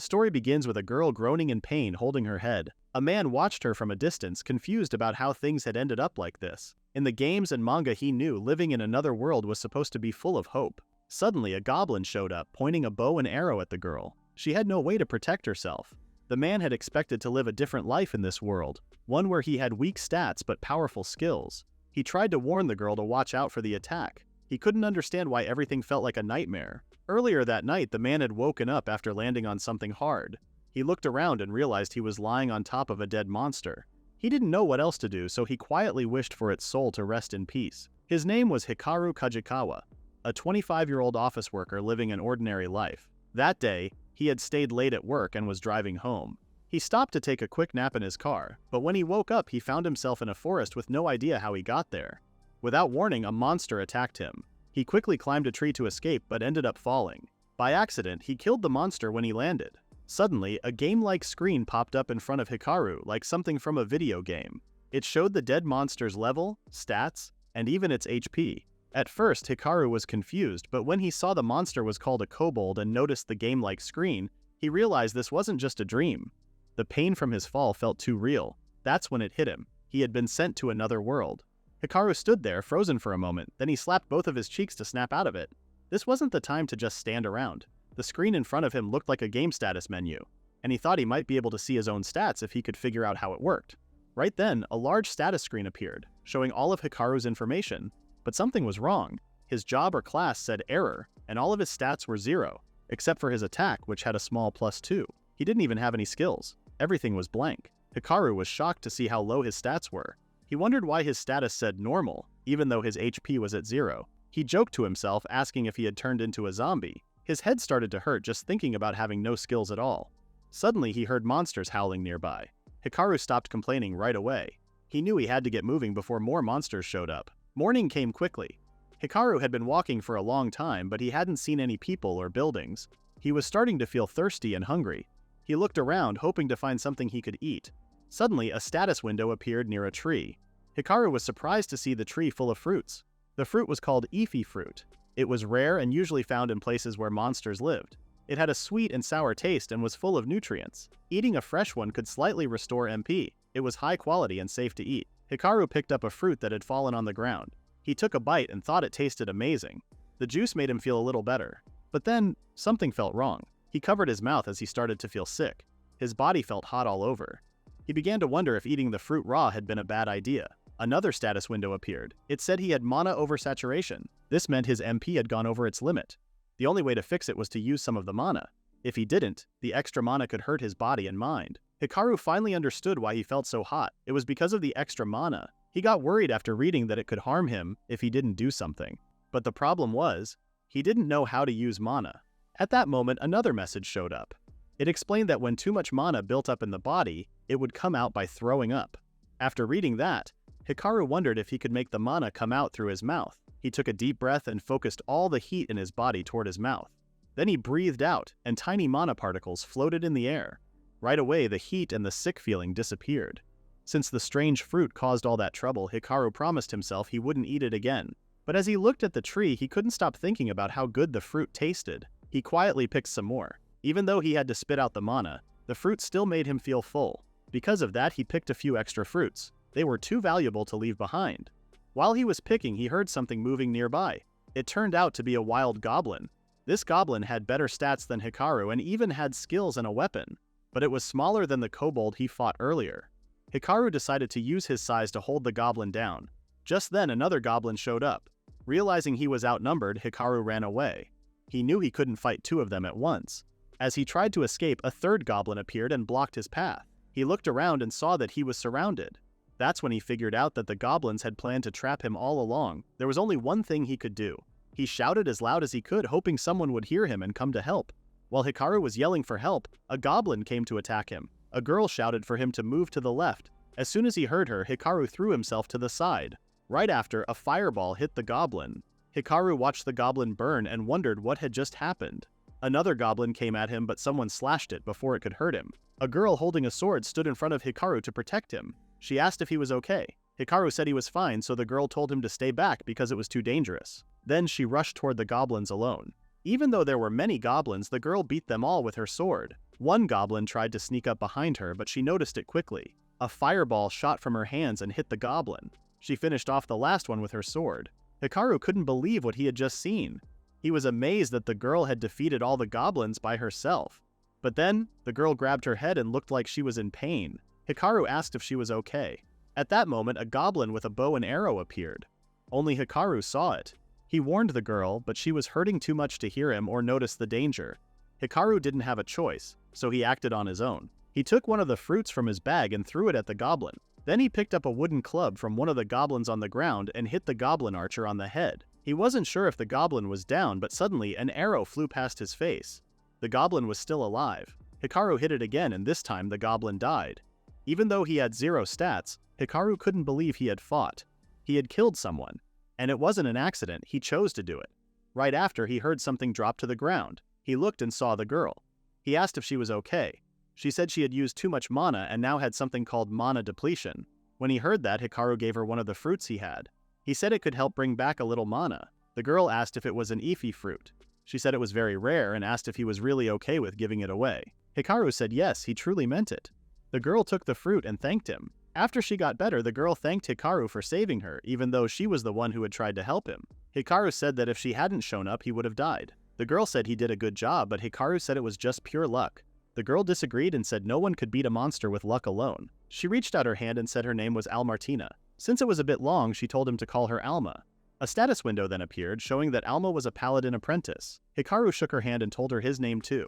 The story begins with a girl groaning in pain holding her head. A man watched her from a distance, confused about how things had ended up like this. In the games and manga he knew, living in another world was supposed to be full of hope. Suddenly, a goblin showed up, pointing a bow and arrow at the girl. She had no way to protect herself. The man had expected to live a different life in this world, one where he had weak stats but powerful skills. He tried to warn the girl to watch out for the attack. He couldn't understand why everything felt like a nightmare. Earlier that night, the man had woken up after landing on something hard. He looked around and realized he was lying on top of a dead monster. He didn't know what else to do, so he quietly wished for its soul to rest in peace. His name was Hikaru Kajikawa, a 25-year-old office worker living an ordinary life. That day, he had stayed late at work and was driving home. He stopped to take a quick nap in his car, but when he woke up he found himself in a forest with no idea how he got there. Without warning, a monster attacked him. He quickly climbed a tree to escape but ended up falling. By accident, he killed the monster when he landed. Suddenly, a game-like screen popped up in front of Hikaru like something from a video game. It showed the dead monster's level, stats, and even its HP. At first, Hikaru was confused, but when he saw the monster was called a kobold and noticed the game-like screen, he realized this wasn't just a dream. The pain from his fall felt too real. That's when it hit him. He had been sent to another world. Hikaru stood there, frozen for a moment, then he slapped both of his cheeks to snap out of it. This wasn't the time to just stand around. The screen in front of him looked like a game status menu, and he thought he might be able to see his own stats if he could figure out how it worked. Right then, a large status screen appeared, showing all of Hikaru's information. But something was wrong. His job or class said error, and all of his stats were 0, except for his attack, which had a small +2. He didn't even have any skills. Everything was blank. Hikaru was shocked to see how low his stats were. He wondered why his status said normal, even though his HP was at 0. He joked to himself, asking if he had turned into a zombie. His head started to hurt just thinking about having no skills at all. Suddenly, he heard monsters howling nearby. Hikaru stopped complaining right away. He knew he had to get moving before more monsters showed up. Morning came quickly. Hikaru had been walking for a long time, but he hadn't seen any people or buildings. He was starting to feel thirsty and hungry. He looked around, hoping to find something he could eat. Suddenly, a status window appeared near a tree. Hikaru was surprised to see the tree full of fruits. The fruit was called Ifi fruit. It was rare and usually found in places where monsters lived. It had a sweet and sour taste and was full of nutrients. Eating a fresh one could slightly restore MP. It was high quality and safe to eat. Hikaru picked up a fruit that had fallen on the ground. He took a bite and thought it tasted amazing. The juice made him feel a little better. But then, something felt wrong. He covered his mouth as he started to feel sick. His body felt hot all over. He began to wonder if eating the fruit raw had been a bad idea. Another status window appeared. It said he had mana oversaturation. This meant his MP had gone over its limit. The only way to fix it was to use some of the mana. If he didn't, the extra mana could hurt his body and mind. Hikaru finally understood why he felt so hot. It was because of the extra mana. He got worried after reading that it could harm him if he didn't do something. But the problem was, he didn't know how to use mana. At that moment, another message showed up. It explained that when too much mana built up in the body, it would come out by throwing up. After reading that, Hikaru wondered if he could make the mana come out through his mouth. He took a deep breath and focused all the heat in his body toward his mouth. Then he breathed out, and tiny mana particles floated in the air. Right away, the heat and the sick feeling disappeared. Since the strange fruit caused all that trouble, Hikaru promised himself he wouldn't eat it again. But as he looked at the tree, he couldn't stop thinking about how good the fruit tasted. He quietly picked some more. Even though he had to spit out the mana, the fruit still made him feel full. Because of that, he picked a few extra fruits. They were too valuable to leave behind. While he was picking, he heard something moving nearby. It turned out to be a wild goblin. This goblin had better stats than Hikaru and even had skills and a weapon, but it was smaller than the kobold he fought earlier. Hikaru decided to use his size to hold the goblin down. Just then, another goblin showed up. Realizing he was outnumbered, Hikaru ran away. He knew he couldn't fight two of them at once. As he tried to escape, a third goblin appeared and blocked his path. He looked around and saw that he was surrounded. That's when he figured out that the goblins had planned to trap him all along. There was only one thing he could do. He shouted as loud as he could, hoping someone would hear him and come to help. While Hikaru was yelling for help, a goblin came to attack him. A girl shouted for him to move to the left. As soon as he heard her, Hikaru threw himself to the side. Right after, a fireball hit the goblin. Hikaru watched the goblin burn and wondered what had just happened. Another goblin came at him, but someone slashed it before it could hurt him. A girl holding a sword stood in front of Hikaru to protect him. She asked if he was okay. Hikaru said he was fine, so the girl told him to stay back because it was too dangerous. Then she rushed toward the goblins alone. Even though there were many goblins, the girl beat them all with her sword. One goblin tried to sneak up behind her, but she noticed it quickly. A fireball shot from her hands and hit the goblin. She finished off the last one with her sword. Hikaru couldn't believe what he had just seen. He was amazed that the girl had defeated all the goblins by herself. But then, the girl grabbed her head and looked like she was in pain. Hikaru asked if she was okay. At that moment, a goblin with a bow and arrow appeared. Only Hikaru saw it. He warned the girl, but she was hurting too much to hear him or notice the danger. Hikaru didn't have a choice, so he acted on his own. He took one of the fruits from his bag and threw it at the goblin. Then he picked up a wooden club from one of the goblins on the ground and hit the goblin archer on the head. He wasn't sure if the goblin was down, but suddenly an arrow flew past his face. The goblin was still alive. Hikaru hit it again, and this time the goblin died. Even though he had 0 stats, Hikaru couldn't believe he had fought. He had killed someone. And it wasn't an accident, he chose to do it. Right after, he heard something drop to the ground. He looked and saw the girl. He asked if she was okay. She said she had used too much mana and now had something called mana depletion. When he heard that, Hikaru gave her one of the fruits he had. He said it could help bring back a little mana. The girl asked if it was an Ifi fruit. She said it was very rare and asked if he was really okay with giving it away. Hikaru said yes, he truly meant it. The girl took the fruit and thanked him. After she got better, the girl thanked Hikaru for saving her, even though she was the one who had tried to help him. Hikaru said that if she hadn't shown up, he would have died. The girl said he did a good job, but Hikaru said it was just pure luck. The girl disagreed and said no one could beat a monster with luck alone. She reached out her hand and said her name was Almatina. Since it was a bit long, she told him to call her Alma. A status window then appeared, showing that Alma was a paladin apprentice. Hikaru shook her hand and told her his name too.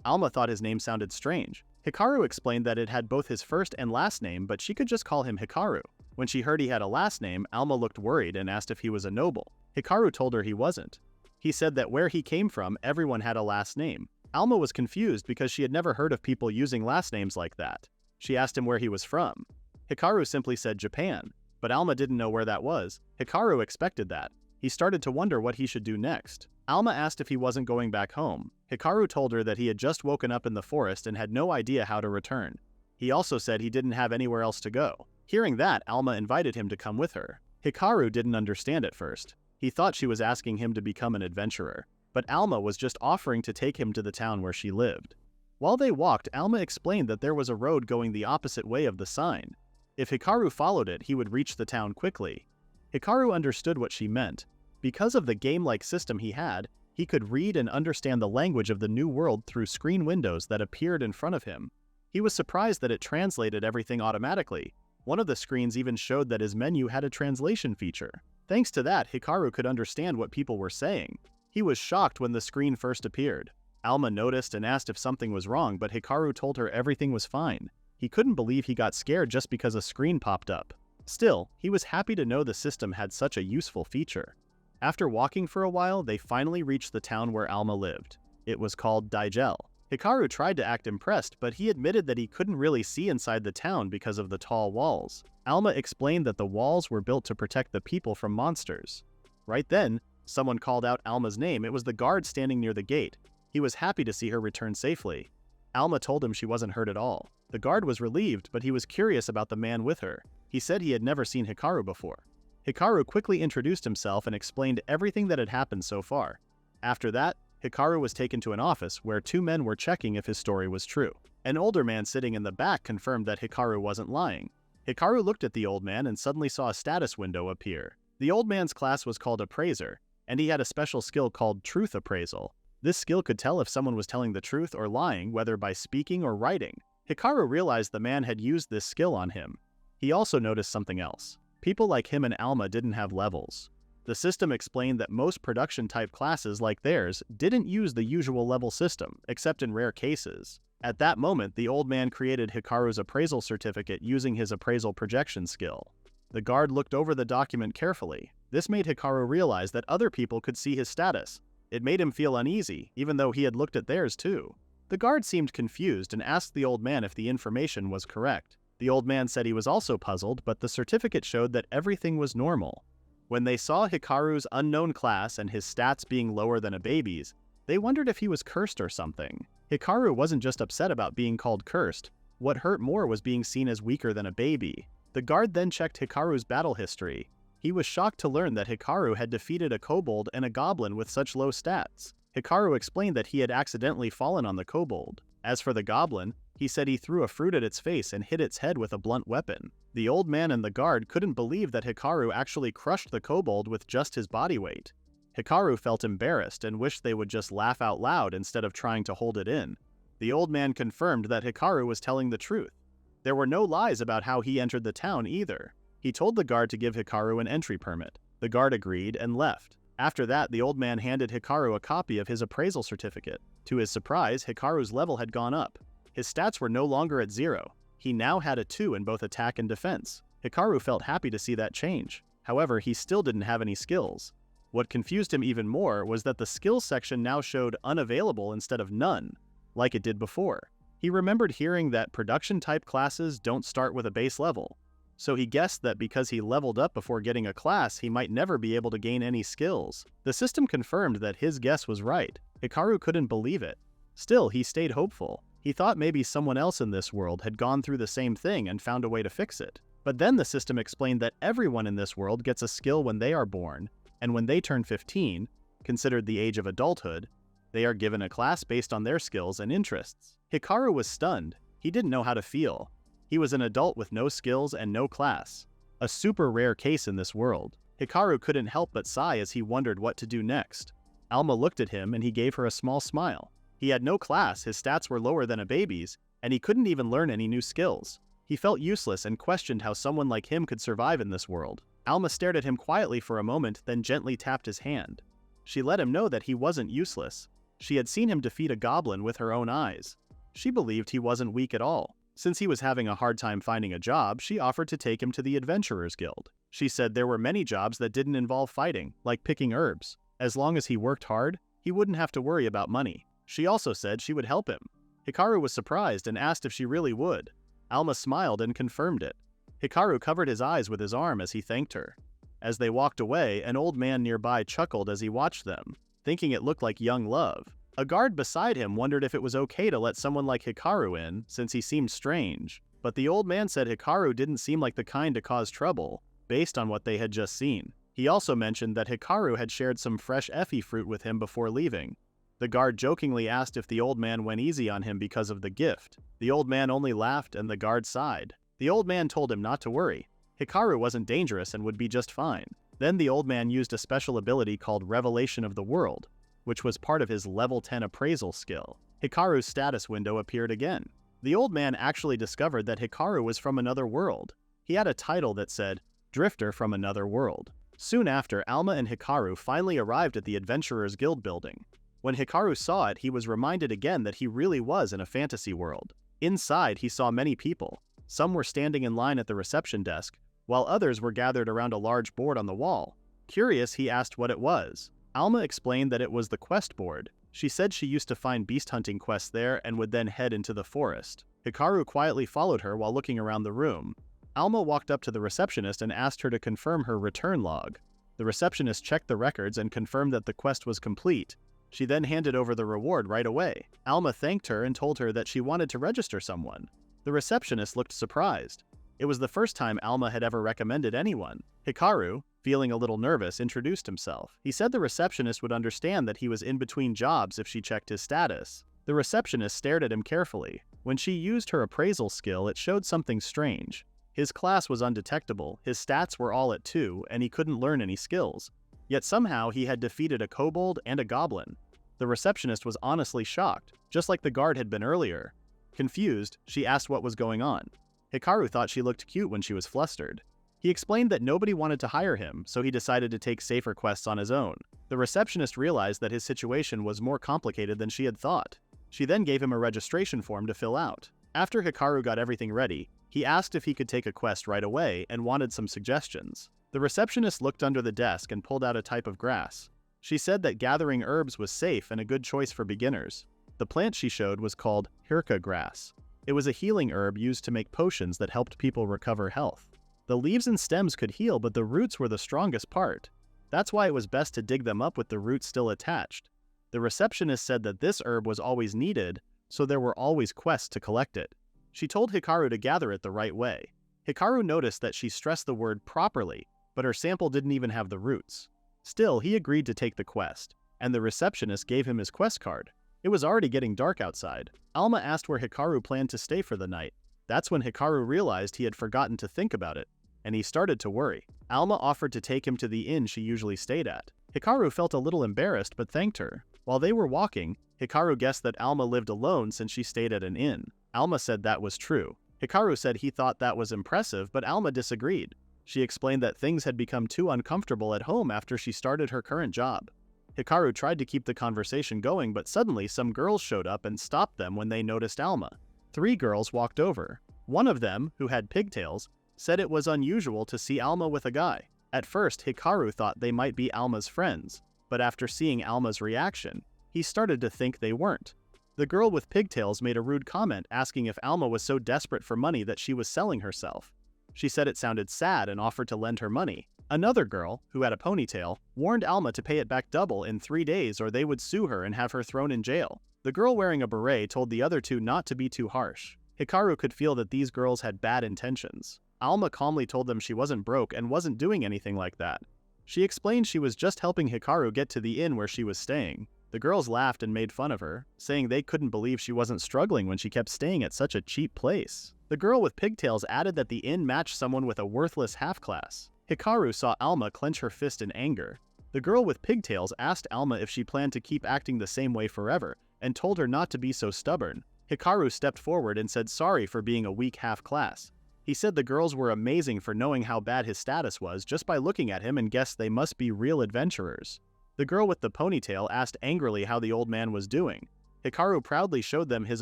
Alma thought his name sounded strange. Hikaru explained that it had both his first and last name, but she could just call him Hikaru. When she heard he had a last name, Alma looked worried and asked if he was a noble. Hikaru told her he wasn't. He said that where he came from, everyone had a last name. Alma was confused because she had never heard of people using last names like that. She asked him where he was from. Hikaru simply said Japan, but Alma didn't know where that was. Hikaru expected that. He started to wonder what he should do next. Alma asked if he wasn't going back home. Hikaru told her that he had just woken up in the forest and had no idea how to return. He also said he didn't have anywhere else to go. Hearing that, Alma invited him to come with her. Hikaru didn't understand at first. He thought she was asking him to become an adventurer, but Alma was just offering to take him to the town where she lived. While they walked, Alma explained that there was a road going the opposite way of the sign. If Hikaru followed it, he would reach the town quickly. Hikaru understood what she meant. Because of the game-like system he had, he could read and understand the language of the new world through screen windows that appeared in front of him. He was surprised that it translated everything automatically. One of the screens even showed that his menu had a translation feature. Thanks to that, Hikaru could understand what people were saying. He was shocked when the screen first appeared. Alma noticed and asked if something was wrong, but Hikaru told her everything was fine. He couldn't believe he got scared just because a screen popped up. Still, he was happy to know the system had such a useful feature. After walking for a while, they finally reached the town where Alma lived. It was called Daigel. Hikaru tried to act impressed, but he admitted that he couldn't really see inside the town because of the tall walls. Alma explained that the walls were built to protect the people from monsters. Right then, someone called out Alma's name. It was the guard standing near the gate. He was happy to see her return safely. Alma told him she wasn't hurt at all. The guard was relieved, but he was curious about the man with her. He said he had never seen Hikaru before. Hikaru quickly introduced himself and explained everything that had happened so far. After that, Hikaru was taken to an office where 2 men were checking if his story was true. An older man sitting in the back confirmed that Hikaru wasn't lying. Hikaru looked at the old man and suddenly saw a status window appear. The old man's class was called Appraiser, and he had a special skill called Truth Appraisal. This skill could tell if someone was telling the truth or lying, whether by speaking or writing. Hikaru realized the man had used this skill on him. He also noticed something else. People like him and Alma didn't have levels. The system explained that most production-type classes like theirs didn't use the usual level system, except in rare cases. At that moment, the old man created Hikaru's appraisal certificate using his appraisal projection skill. The guard looked over the document carefully. This made Hikaru realize that other people could see his status. It made him feel uneasy, even though he had looked at theirs too. The guard seemed confused and asked the old man if the information was correct. The old man said he was also puzzled, but the certificate showed that everything was normal. When they saw Hikaru's unknown class and his stats being lower than a baby's, they wondered if he was cursed or something. Hikaru wasn't just upset about being called cursed. What hurt more was being seen as weaker than a baby. The guard then checked Hikaru's battle history. He was shocked to learn that Hikaru had defeated a kobold and a goblin with such low stats. Hikaru explained that he had accidentally fallen on the kobold. As for the goblin, he said he threw a fruit at its face and hit its head with a blunt weapon. The old man and the guard couldn't believe that Hikaru actually crushed the kobold with just his body weight. Hikaru felt embarrassed and wished they would just laugh out loud instead of trying to hold it in. The old man confirmed that Hikaru was telling the truth. There were no lies about how he entered the town either. He told the guard to give Hikaru an entry permit. The guard agreed and left. After that, the old man handed Hikaru a copy of his appraisal certificate. To his surprise, Hikaru's level had gone up. His stats were no longer at 0. He now had a 2 in both attack and defense. Hikaru felt happy to see that change. However, he still didn't have any skills. What confused him even more was that the skills section now showed unavailable instead of none, like it did before. He remembered hearing that production-type classes don't start with a base level, so he guessed that because he leveled up before getting a class, he might never be able to gain any skills. The system confirmed that his guess was right. Hikaru couldn't believe it. Still, he stayed hopeful. He thought maybe someone else in this world had gone through the same thing and found a way to fix it. But then the system explained that everyone in this world gets a skill when they are born, and when they turn 15, considered the age of adulthood, they are given a class based on their skills and interests. Hikaru was stunned. He didn't know how to feel. He was an adult with no skills and no class. A super rare case in this world. Hikaru couldn't help but sigh as he wondered what to do next. Alma looked at him and he gave her a small smile. He had no class, his stats were lower than a baby's, and he couldn't even learn any new skills. He felt useless and questioned how someone like him could survive in this world. Alma stared at him quietly for a moment, then gently tapped his hand. She let him know that he wasn't useless. She had seen him defeat a goblin with her own eyes. She believed he wasn't weak at all. Since he was having a hard time finding a job, she offered to take him to the Adventurers Guild. She said there were many jobs that didn't involve fighting, like picking herbs. As long as he worked hard, he wouldn't have to worry about money. She also said she would help him. Hikaru was surprised and asked if she really would. Alma smiled and confirmed it. Hikaru covered his eyes with his arm as he thanked her. As they walked away, an old man nearby chuckled as he watched them, thinking it looked like young love. A guard beside him wondered if it was okay to let someone like Hikaru in, since he seemed strange. But the old man said Hikaru didn't seem like the kind to cause trouble, based on what they had just seen. He also mentioned that Hikaru had shared some fresh Effie fruit with him before leaving. The guard jokingly asked if the old man went easy on him because of the gift. The old man only laughed and the guard sighed. The old man told him not to worry. Hikaru wasn't dangerous and would be just fine. Then the old man used a special ability called Revelation of the World, which was part of his level 10 appraisal skill. Hikaru's status window appeared again. The old man actually discovered that Hikaru was from another world. He had a title that said, Drifter from Another World. Soon after, Alma and Hikaru finally arrived at the Adventurers Guild building. When Hikaru saw it, he was reminded again that he really was in a fantasy world. Inside, he saw many people. Some were standing in line at the reception desk, while others were gathered around a large board on the wall. Curious, he asked what it was. Alma explained that it was the quest board. She said she used to find beast hunting quests there and would then head into the forest. Hikaru quietly followed her while looking around the room. Alma walked up to the receptionist and asked her to confirm her return log. The receptionist checked the records and confirmed that the quest was complete. She then handed over the reward right away. Alma thanked her and told her that she wanted to register someone. The receptionist looked surprised. It was the first time Alma had ever recommended anyone. Hikaru, feeling a little nervous, introduced himself. He said the receptionist would understand that he was in between jobs if she checked his status. The receptionist stared at him carefully. When she used her appraisal skill, it showed something strange. His class was undetectable, his stats were all at 2, and he couldn't learn any skills. Yet somehow he had defeated a kobold and a goblin. The receptionist was honestly shocked, just like the guard had been earlier. Confused, she asked what was going on. Hikaru thought she looked cute when she was flustered. He explained that nobody wanted to hire him, so he decided to take safer quests on his own. The receptionist realized that his situation was more complicated than she had thought. She then gave him a registration form to fill out. After Hikaru got everything ready, he asked if he could take a quest right away and wanted some suggestions. The receptionist looked under the desk and pulled out a type of grass. She said that gathering herbs was safe and a good choice for beginners. The plant she showed was called Hirka grass. It was a healing herb used to make potions that helped people recover health. The leaves and stems could heal, but the roots were the strongest part. That's why it was best to dig them up with the roots still attached. The receptionist said that this herb was always needed, so there were always quests to collect it. She told Hikaru to gather it the right way. Hikaru noticed that she stressed the word properly, but her sample didn't even have the roots. Still, he agreed to take the quest, and the receptionist gave him his quest card. It was already getting dark outside. Alma asked where Hikaru planned to stay for the night. That's when Hikaru realized he had forgotten to think about it, and he started to worry. Alma offered to take him to the inn she usually stayed at. Hikaru felt a little embarrassed but thanked her. While they were walking, Hikaru guessed that Alma lived alone since she stayed at an inn. Alma said that was true. Hikaru said he thought that was impressive, but Alma disagreed. She explained that things had become too uncomfortable at home after she started her current job. Hikaru tried to keep the conversation going, but suddenly some girls showed up and stopped them when they noticed Alma. 3 girls walked over. One of them, who had pigtails, said it was unusual to see Alma with a guy. At first, Hikaru thought they might be Alma's friends, but after seeing Alma's reaction, he started to think they weren't. The girl with pigtails made a rude comment asking if Alma was so desperate for money that she was selling herself. She said it sounded sad and offered to lend her money. Another girl, who had a ponytail, warned Alma to pay it back double in 3 days or they would sue her and have her thrown in jail. The girl wearing a beret told the other 2 not to be too harsh. Hikaru could feel that these girls had bad intentions. Alma calmly told them she wasn't broke and wasn't doing anything like that. She explained she was just helping Hikaru get to the inn where she was staying. The girls laughed and made fun of her, saying they couldn't believe she wasn't struggling when she kept staying at such a cheap place. The girl with pigtails added that the inn matched someone with a worthless half-class. Hikaru saw Alma clench her fist in anger. The girl with pigtails asked Alma if she planned to keep acting the same way forever, and told her not to be so stubborn. Hikaru stepped forward and said sorry for being a weak half-class. He said the girls were amazing for knowing how bad his status was just by looking at him and guessed they must be real adventurers. The girl with the ponytail asked angrily how the old man was doing. Hikaru proudly showed them his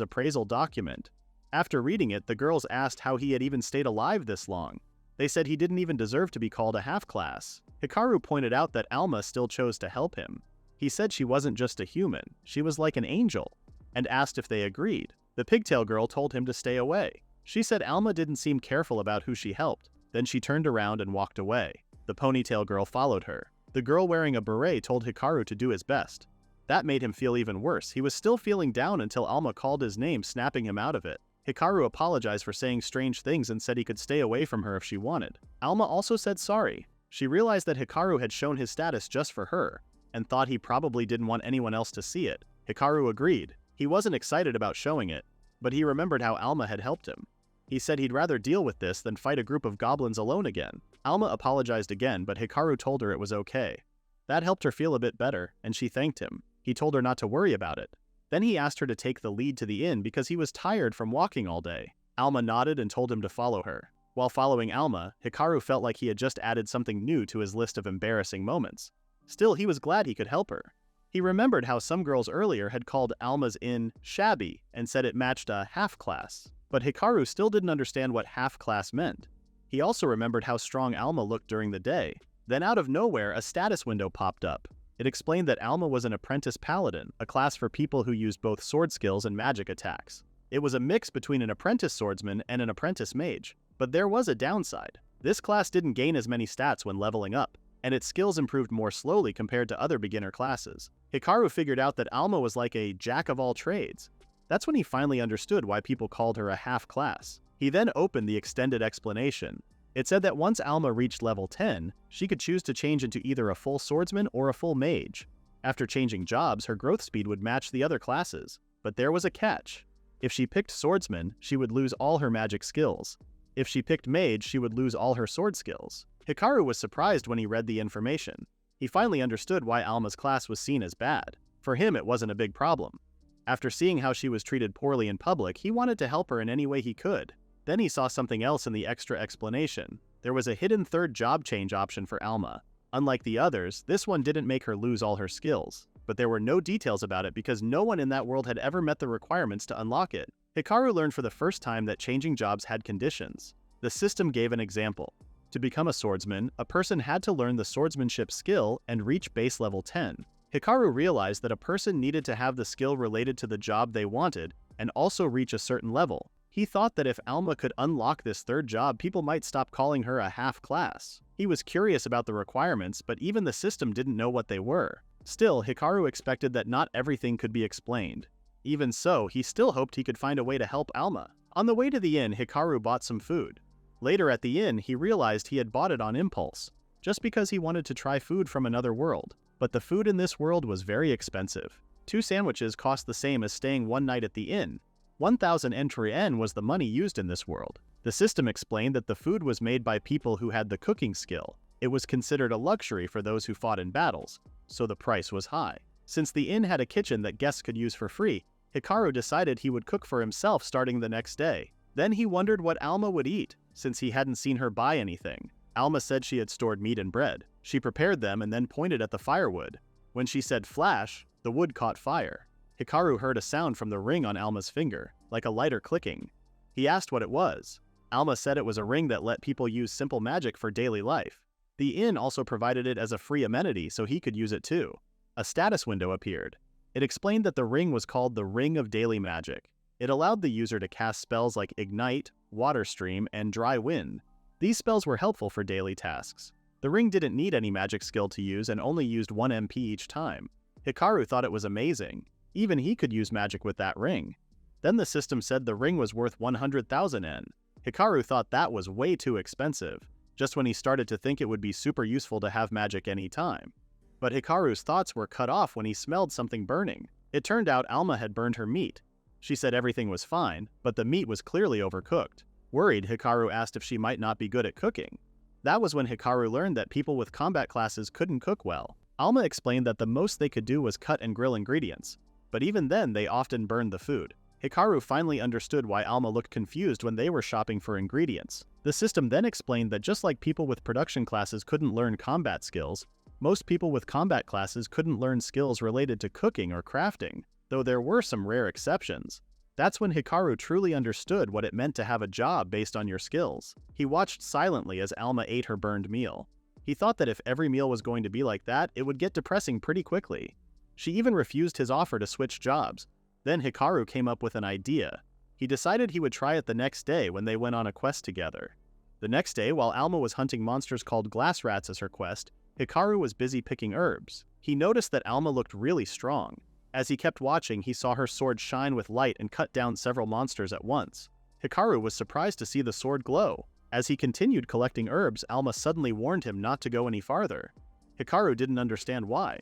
appraisal document. After reading it, the girls asked how he had even stayed alive this long. They said he didn't even deserve to be called a half-class. Hikaru pointed out that Alma still chose to help him. He said she wasn't just a human, she was like an angel, and asked if they agreed. The pigtail girl told him to stay away. She said Alma didn't seem careful about who she helped. Then she turned around and walked away. The ponytail girl followed her. The girl wearing a beret told Hikaru to do his best. That made him feel even worse. He was still feeling down until Alma called his name, snapping him out of it. Hikaru apologized for saying strange things and said he could stay away from her if she wanted. Alma also said sorry. She realized that Hikaru had shown his status just for her, and thought he probably didn't want anyone else to see it. Hikaru agreed. He wasn't excited about showing it, but he remembered how Alma had helped him. He said he'd rather deal with this than fight a group of goblins alone again. Alma apologized again, but Hikaru told her it was okay. That helped her feel a bit better, and she thanked him. He told her not to worry about it. Then he asked her to take the lead to the inn because he was tired from walking all day. Alma nodded and told him to follow her. While following Alma, Hikaru felt like he had just added something new to his list of embarrassing moments. Still, he was glad he could help her. He remembered how some girls earlier had called Alma's inn shabby and said it matched a half-class. But Hikaru still didn't understand what half-class meant. He also remembered how strong Alma looked during the day. Then out of nowhere, a status window popped up. It explained that Alma was an apprentice paladin, a class for people who used both sword skills and magic attacks. It was a mix between an apprentice swordsman and an apprentice mage. But there was a downside. This class didn't gain as many stats when leveling up, and its skills improved more slowly compared to other beginner classes. Hikaru figured out that Alma was like a jack-of-all-trades. That's when he finally understood why people called her a half-class. He then opened the extended explanation. It said that once Alma reached level 10, she could choose to change into either a full swordsman or a full mage. After changing jobs, her growth speed would match the other classes. But there was a catch. If she picked swordsman, she would lose all her magic skills. If she picked mage, she would lose all her sword skills. Hikaru was surprised when he read the information. He finally understood why Alma's class was seen as bad. For him, it wasn't a big problem. After seeing how she was treated poorly in public, he wanted to help her in any way he could. Then he saw something else in the extra explanation. There was a hidden third job change option for Alma. Unlike the others, this one didn't make her lose all her skills. But there were no details about it because no one in that world had ever met the requirements to unlock it. Hikaru learned for the first time that changing jobs had conditions. The system gave an example. To become a swordsman, a person had to learn the swordsmanship skill and reach base level 10. Hikaru realized that a person needed to have the skill related to the job they wanted and also reach a certain level. He thought that if Alma could unlock this third job, people might stop calling her a half-class. He was curious about the requirements, but even the system didn't know what they were. Still, Hikaru expected that not everything could be explained. Even so, he still hoped he could find a way to help Alma. On the way to the inn, Hikaru bought some food. Later at the inn, he realized he had bought it on impulse, just because he wanted to try food from another world. But the food in this world was very expensive. 2 sandwiches cost the same as staying one night at the inn. 1,000 entry yen was the money used in this world. The system explained that the food was made by people who had the cooking skill. It was considered a luxury for those who fought in battles, so the price was high. Since the inn had a kitchen that guests could use for free, Hikaru decided he would cook for himself starting the next day. Then he wondered what Alma would eat, since he hadn't seen her buy anything. Alma said she had stored meat and bread. She prepared them and then pointed at the firewood. When she said flash, the wood caught fire. Hikaru heard a sound from the ring on Alma's finger, like a lighter clicking. He asked what it was. Alma said it was a ring that let people use simple magic for daily life. The inn also provided it as a free amenity so he could use it too. A status window appeared. It explained that the ring was called the Ring of Daily Magic. It allowed the user to cast spells like Ignite, Water Stream, and Dry Wind. These spells were helpful for daily tasks. The ring didn't need any magic skill to use and only used 1 MP each time. Hikaru thought it was amazing. Even he could use magic with that ring. Then the system said the ring was worth 100,000 yen. Hikaru thought that was way too expensive, just when he started to think it would be super useful to have magic anytime. But Hikaru's thoughts were cut off when he smelled something burning. It turned out Alma had burned her meat. She said everything was fine, but the meat was clearly overcooked. Worried, Hikaru asked if she might not be good at cooking. That was when Hikaru learned that people with combat classes couldn't cook well. Alma explained that the most they could do was cut and grill ingredients, but even then they often burned the food. Hikaru finally understood why Alma looked confused when they were shopping for ingredients. The system then explained that just like people with production classes couldn't learn combat skills, most people with combat classes couldn't learn skills related to cooking or crafting, though there were some rare exceptions. That's when Hikaru truly understood what it meant to have a job based on your skills. He watched silently as Alma ate her burned meal. He thought that if every meal was going to be like that, it would get depressing pretty quickly. She even refused his offer to switch jobs. Then Hikaru came up with an idea. He decided he would try it the next day when they went on a quest together. The next day, while Alma was hunting monsters called glass rats as her quest, Hikaru was busy picking herbs. He noticed that Alma looked really strong. As he kept watching, he saw her sword shine with light and cut down several monsters at once. Hikaru was surprised to see the sword glow. As he continued collecting herbs, Alma suddenly warned him not to go any farther. Hikaru didn't understand why.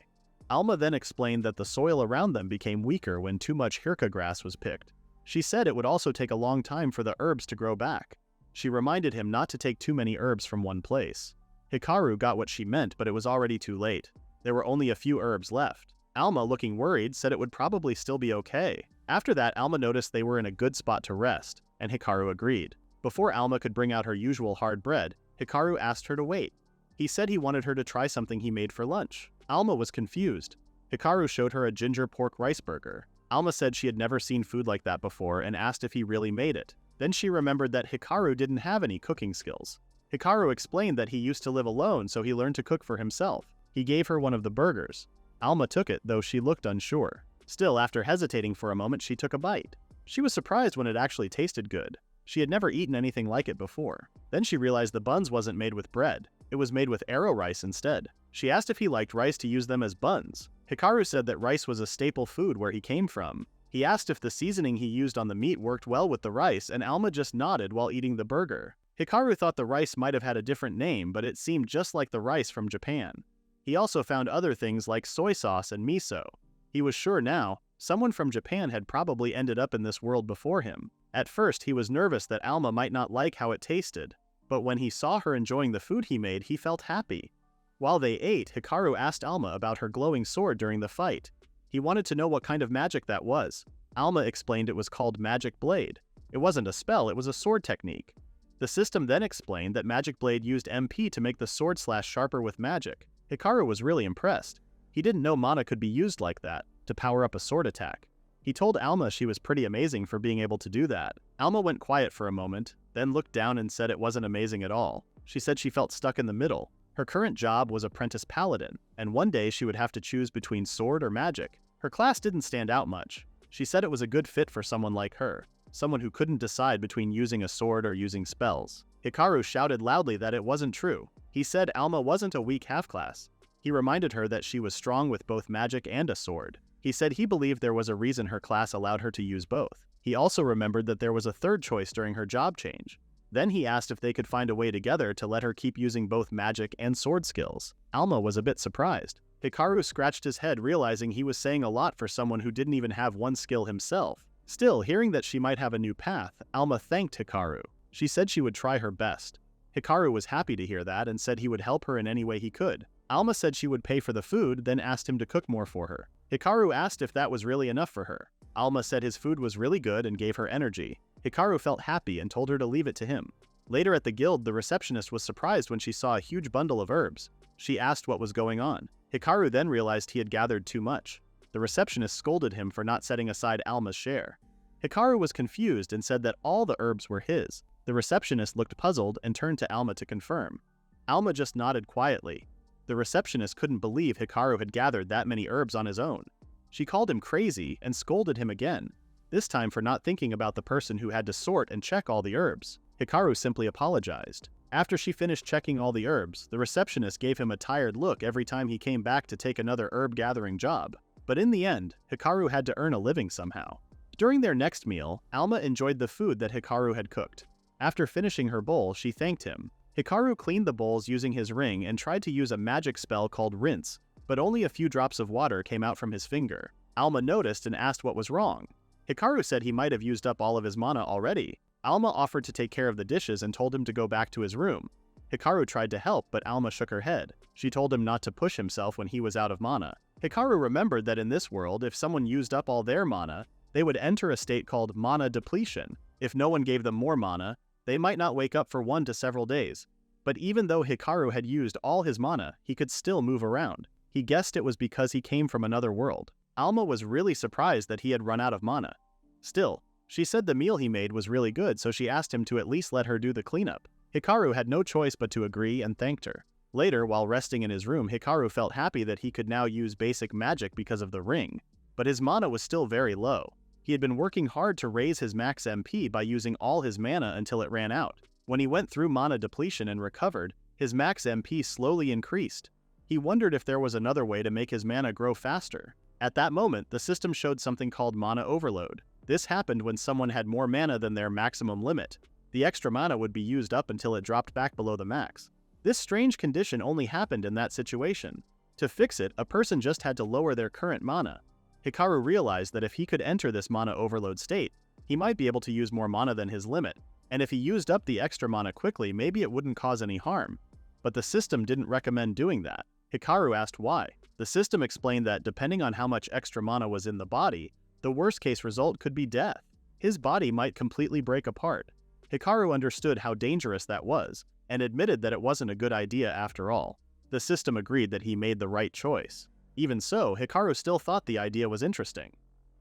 Alma then explained that the soil around them became weaker when too much hirka grass was picked. She said it would also take a long time for the herbs to grow back. She reminded him not to take too many herbs from one place. Hikaru got what she meant, but it was already too late. There were only a few herbs left. Alma, looking worried, said it would probably still be okay. After that, Alma noticed they were in a good spot to rest, and Hikaru agreed. Before Alma could bring out her usual hard bread, Hikaru asked her to wait. He said he wanted her to try something he made for lunch. Alma was confused. Hikaru showed her a ginger pork rice burger. Alma said she had never seen food like that before and asked if he really made it. Then she remembered that Hikaru didn't have any cooking skills. Hikaru explained that he used to live alone, so he learned to cook for himself. He gave her one of the burgers. Alma took it, though she looked unsure. Still, after hesitating for a moment, she took a bite. She was surprised when it actually tasted good. She had never eaten anything like it before. Then she realized the buns wasn't made with bread. It was made with arrow rice instead. She asked if he liked rice to use them as buns. Hikaru said that rice was a staple food where he came from. He asked if the seasoning he used on the meat worked well with the rice, and Alma just nodded while eating the burger. Hikaru thought the rice might have had a different name, but it seemed just like the rice from Japan. He also found other things like soy sauce and miso. He was sure now, someone from Japan had probably ended up in this world before him. At first, he was nervous that Alma might not like how it tasted, but when he saw her enjoying the food he made, he felt happy. While they ate, Hikaru asked Alma about her glowing sword during the fight. He wanted to know what kind of magic that was. Alma explained it was called Magic Blade. It wasn't a spell, it was a sword technique. The system then explained that Magic Blade used MP to make the sword slash sharper with magic. Hikaru was really impressed. He didn't know mana could be used like that, to power up a sword attack. He told Alma she was pretty amazing for being able to do that. Alma went quiet for a moment, then looked down and said it wasn't amazing at all. She said she felt stuck in the middle. Her current job was apprentice paladin, and one day she would have to choose between sword or magic. Her class didn't stand out much. She said it was a good fit for someone like her, someone who couldn't decide between using a sword or using spells. Hikaru shouted loudly that it wasn't true. He said Alma wasn't a weak half-class. He reminded her that she was strong with both magic and a sword. He said he believed there was a reason her class allowed her to use both. He also remembered that there was a third choice during her job change. Then he asked if they could find a way together to let her keep using both magic and sword skills. Alma was a bit surprised. Hikaru scratched his head, realizing he was saying a lot for someone who didn't even have one skill himself. Still, hearing that she might have a new path, Alma thanked Hikaru. She said she would try her best. Hikaru was happy to hear that and said he would help her in any way he could. Alma said she would pay for the food, then asked him to cook more for her. Hikaru asked if that was really enough for her. Alma said his food was really good and gave her energy. Hikaru felt happy and told her to leave it to him. Later at the guild, the receptionist was surprised when she saw a huge bundle of herbs. She asked what was going on. Hikaru then realized he had gathered too much. The receptionist scolded him for not setting aside Alma's share. Hikaru was confused and said that all the herbs were his. The receptionist looked puzzled and turned to Alma to confirm. Alma just nodded quietly. The receptionist couldn't believe Hikaru had gathered that many herbs on his own. She called him crazy and scolded him again, this time for not thinking about the person who had to sort and check all the herbs. Hikaru simply apologized. After she finished checking all the herbs, the receptionist gave him a tired look every time he came back to take another herb-gathering job. But in the end, Hikaru had to earn a living somehow. During their next meal, Alma enjoyed the food that Hikaru had cooked. After finishing her bowl, she thanked him. Hikaru cleaned the bowls using his ring and tried to use a magic spell called rinse, but only a few drops of water came out from his finger. Alma noticed and asked what was wrong. Hikaru said he might have used up all of his mana already. Alma offered to take care of the dishes and told him to go back to his room. Hikaru tried to help, but Alma shook her head. She told him not to push himself when he was out of mana. Hikaru remembered that in this world, if someone used up all their mana, they would enter a state called mana depletion. If no one gave them more mana, they might not wake up for 1 to several days. But even though Hikaru had used all his mana, he could still move around. He guessed it was because he came from another world. Alma was really surprised that he had run out of mana. Still, she said the meal he made was really good, so she asked him to at least let her do the cleanup. Hikaru had no choice but to agree and thanked her. Later, while resting in his room, Hikaru felt happy that he could now use basic magic because of the ring. But his mana was still very low. He had been working hard to raise his max MP by using all his mana until it ran out. When he went through mana depletion and recovered, his max MP slowly increased. He wondered if there was another way to make his mana grow faster. At that moment, the system showed something called mana overload. This happened when someone had more mana than their maximum limit. The extra mana would be used up until it dropped back below the max. This strange condition only happened in that situation. To fix it, a person just had to lower their current mana. Hikaru realized that if he could enter this mana overload state, he might be able to use more mana than his limit, and if he used up the extra mana quickly, maybe it wouldn't cause any harm. But the system didn't recommend doing that. Hikaru asked why. The system explained that depending on how much extra mana was in the body, the worst-case result could be death. His body might completely break apart. Hikaru understood how dangerous that was, and admitted that it wasn't a good idea after all. The system agreed that he made the right choice. Even so, Hikaru still thought the idea was interesting.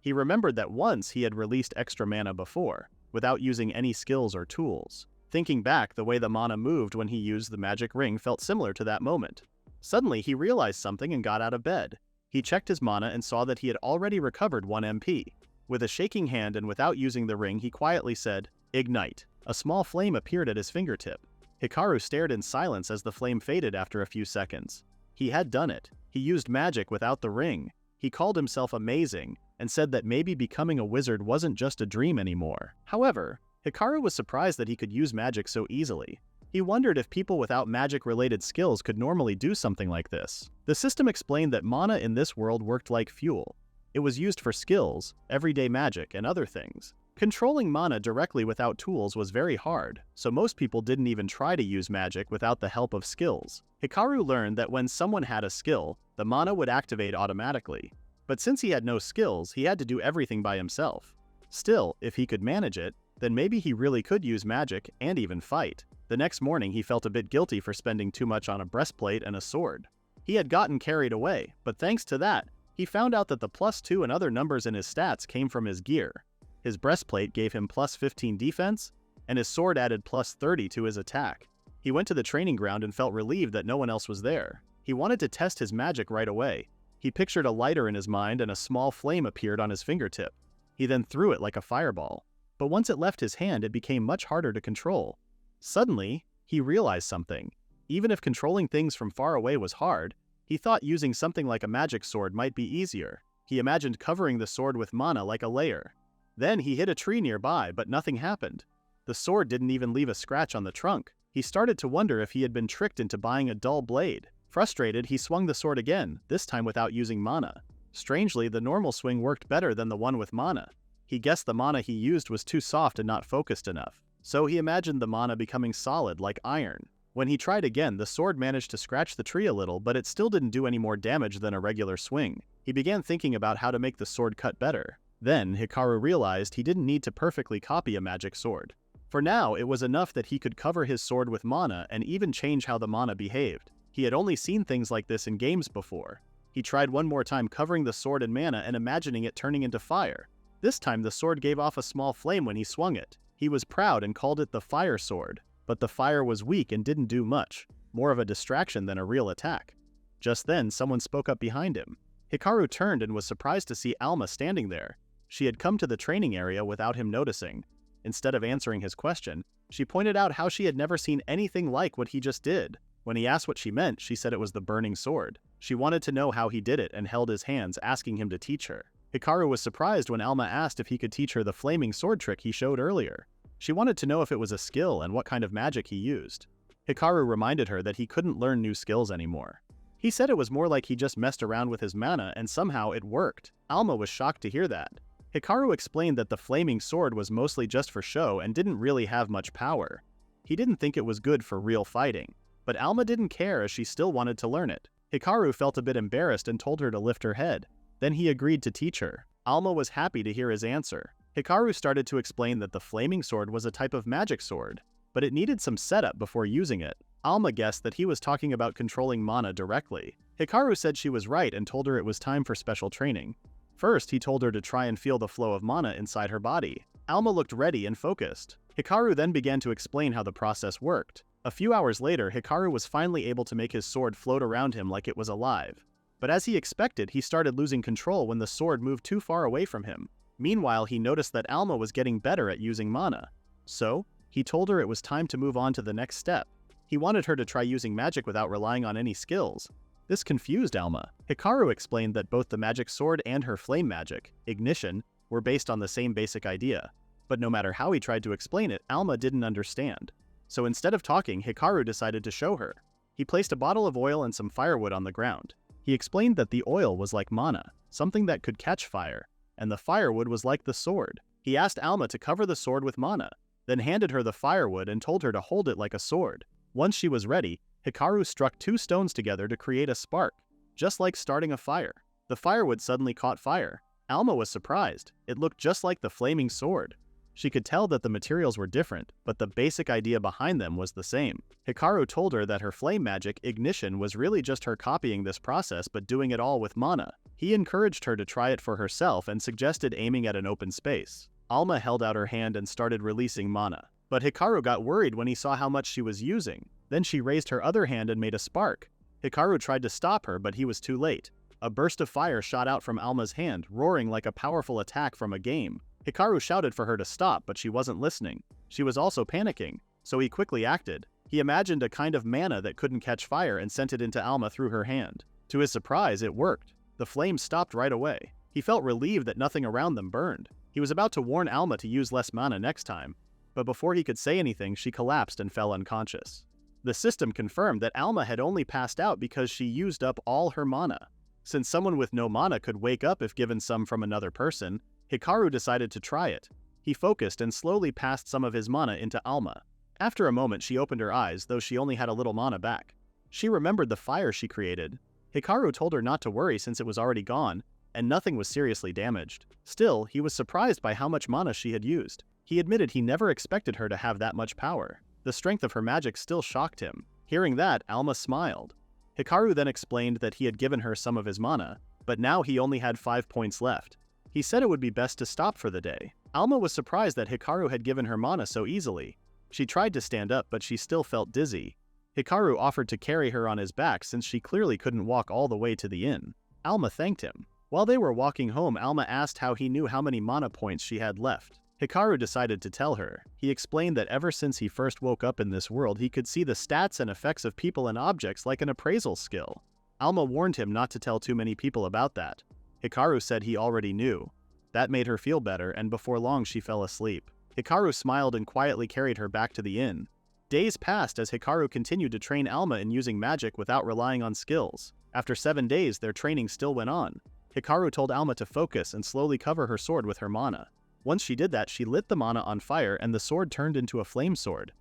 He remembered that once he had released extra mana before, without using any skills or tools. Thinking back, the way the mana moved when he used the magic ring felt similar to that moment. Suddenly, he realized something and got out of bed. He checked his mana and saw that he had already recovered 1 MP. With a shaking hand and without using the ring, he quietly said, "Ignite." A small flame appeared at his fingertip. Hikaru stared in silence as the flame faded after a few seconds. He had done it. He used magic without the ring. He called himself amazing, and said that maybe becoming a wizard wasn't just a dream anymore. However, Hikaru was surprised that he could use magic so easily. He wondered if people without magic-related skills could normally do something like this. The system explained that mana in this world worked like fuel. It was used for skills, everyday magic, and other things. Controlling mana directly without tools was very hard, so most people didn't even try to use magic without the help of skills. Hikaru learned that when someone had a skill, the mana would activate automatically. But since he had no skills, he had to do everything by himself. Still, if he could manage it, then maybe he really could use magic and even fight. The next morning, he felt a bit guilty for spending too much on a breastplate and a sword. He had gotten carried away, but thanks to that, he found out that the +2 and other numbers in his stats came from his gear. His breastplate gave him +15 defense, and his sword added +30 to his attack. He went to the training ground and felt relieved that no one else was there. He wanted to test his magic right away. He pictured a lighter in his mind and a small flame appeared on his fingertip. He then threw it like a fireball. But once it left his hand, it became much harder to control. Suddenly, he realized something. Even if controlling things from far away was hard, he thought using something like a magic sword might be easier. He imagined covering the sword with mana like a layer. Then he hit a tree nearby, but nothing happened. The sword didn't even leave a scratch on the trunk. He started to wonder if he had been tricked into buying a dull blade. Frustrated, he swung the sword again, this time without using mana. Strangely, the normal swing worked better than the one with mana. He guessed the mana he used was too soft and not focused enough, so he imagined the mana becoming solid like iron. When he tried again, the sword managed to scratch the tree a little, but it still didn't do any more damage than a regular swing. He began thinking about how to make the sword cut better. Then, Hikaru realized he didn't need to perfectly copy a magic sword. For now, it was enough that he could cover his sword with mana and even change how the mana behaved. He had only seen things like this in games before. He tried one more time covering the sword in mana and imagining it turning into fire. This time the sword gave off a small flame when he swung it. He was proud and called it the fire sword. But the fire was weak and didn't do much, more of a distraction than a real attack. Just then, someone spoke up behind him. Hikaru turned and was surprised to see Alma standing there. She had come to the training area without him noticing. Instead of answering his question, she pointed out how she had never seen anything like what he just did. When he asked what she meant, she said it was the burning sword. She wanted to know how he did it and held his hands, asking him to teach her. Hikaru was surprised when Alma asked if he could teach her the flaming sword trick he showed earlier. She wanted to know if it was a skill and what kind of magic he used. Hikaru reminded her that he couldn't learn new skills anymore. He said it was more like he just messed around with his mana and somehow it worked. Alma was shocked to hear that. Hikaru explained that the flaming sword was mostly just for show and didn't really have much power. He didn't think it was good for real fighting. But Alma didn't care as she still wanted to learn it. Hikaru felt a bit embarrassed and told her to lift her head. Then he agreed to teach her. Alma was happy to hear his answer. Hikaru started to explain that the flaming sword was a type of magic sword, but it needed some setup before using it. Alma guessed that he was talking about controlling mana directly. Hikaru said she was right and told her it was time for special training. First, he told her to try and feel the flow of mana inside her body. Alma looked ready and focused. Hikaru then began to explain how the process worked. A few hours later, Hikaru was finally able to make his sword float around him like it was alive. But as he expected, he started losing control when the sword moved too far away from him. Meanwhile, he noticed that Alma was getting better at using mana. So, he told her it was time to move on to the next step. He wanted her to try using magic without relying on any skills. This confused Alma. Hikaru explained that both the magic sword and her flame magic, ignition, were based on the same basic idea. But no matter how he tried to explain it, Alma didn't understand. So instead of talking, Hikaru decided to show her. He placed a bottle of oil and some firewood on the ground. He explained that the oil was like mana, something that could catch fire, and the firewood was like the sword. He asked Alma to cover the sword with mana, then handed her the firewood and told her to hold it like a sword. Once she was ready, Hikaru struck 2 stones together to create a spark, just like starting a fire. The firewood suddenly caught fire. Alma was surprised. It looked just like the flaming sword. She could tell that the materials were different, but the basic idea behind them was the same. Hikaru told her that her flame magic, ignition, was really just her copying this process but doing it all with mana. He encouraged her to try it for herself and suggested aiming at an open space. Alma held out her hand and started releasing mana. But Hikaru got worried when he saw how much she was using. Then she raised her other hand and made a spark. Hikaru tried to stop her, but he was too late. A burst of fire shot out from Alma's hand, roaring like a powerful attack from a game. Hikaru shouted for her to stop, but she wasn't listening. She was also panicking, so he quickly acted. He imagined a kind of mana that couldn't catch fire and sent it into Alma through her hand. To his surprise, it worked. The flame stopped right away. He felt relieved that nothing around them burned. He was about to warn Alma to use less mana next time, but before he could say anything, she collapsed and fell unconscious. The system confirmed that Alma had only passed out because she used up all her mana. Since someone with no mana could wake up if given some from another person, Hikaru decided to try it. He focused and slowly passed some of his mana into Alma. After a moment, she opened her eyes, though she only had a little mana back. She remembered the fire she created. Hikaru told her not to worry since it was already gone, and nothing was seriously damaged. Still, he was surprised by how much mana she had used. He admitted he never expected her to have that much power. The strength of her magic still shocked him. Hearing that, Alma smiled. Hikaru then explained that he had given her some of his mana, but now he only had 5 points left. He said it would be best to stop for the day. Alma was surprised that Hikaru had given her mana so easily. She tried to stand up, but she still felt dizzy. Hikaru offered to carry her on his back since she clearly couldn't walk all the way to the inn. Alma thanked him. While they were walking home, Alma asked how he knew how many mana points she had left. Hikaru decided to tell her. He explained that ever since he first woke up in this world, he could see the stats and effects of people and objects like an appraisal skill. Alma warned him not to tell too many people about that. Hikaru said he already knew. That made her feel better, and before long she fell asleep. Hikaru smiled and quietly carried her back to the inn. Days passed as Hikaru continued to train Alma in using magic without relying on skills. After 7 days, their training still went on. Hikaru told Alma to focus and slowly cover her sword with her mana. Once she did that, she lit the mana on fire and the sword turned into a flame sword.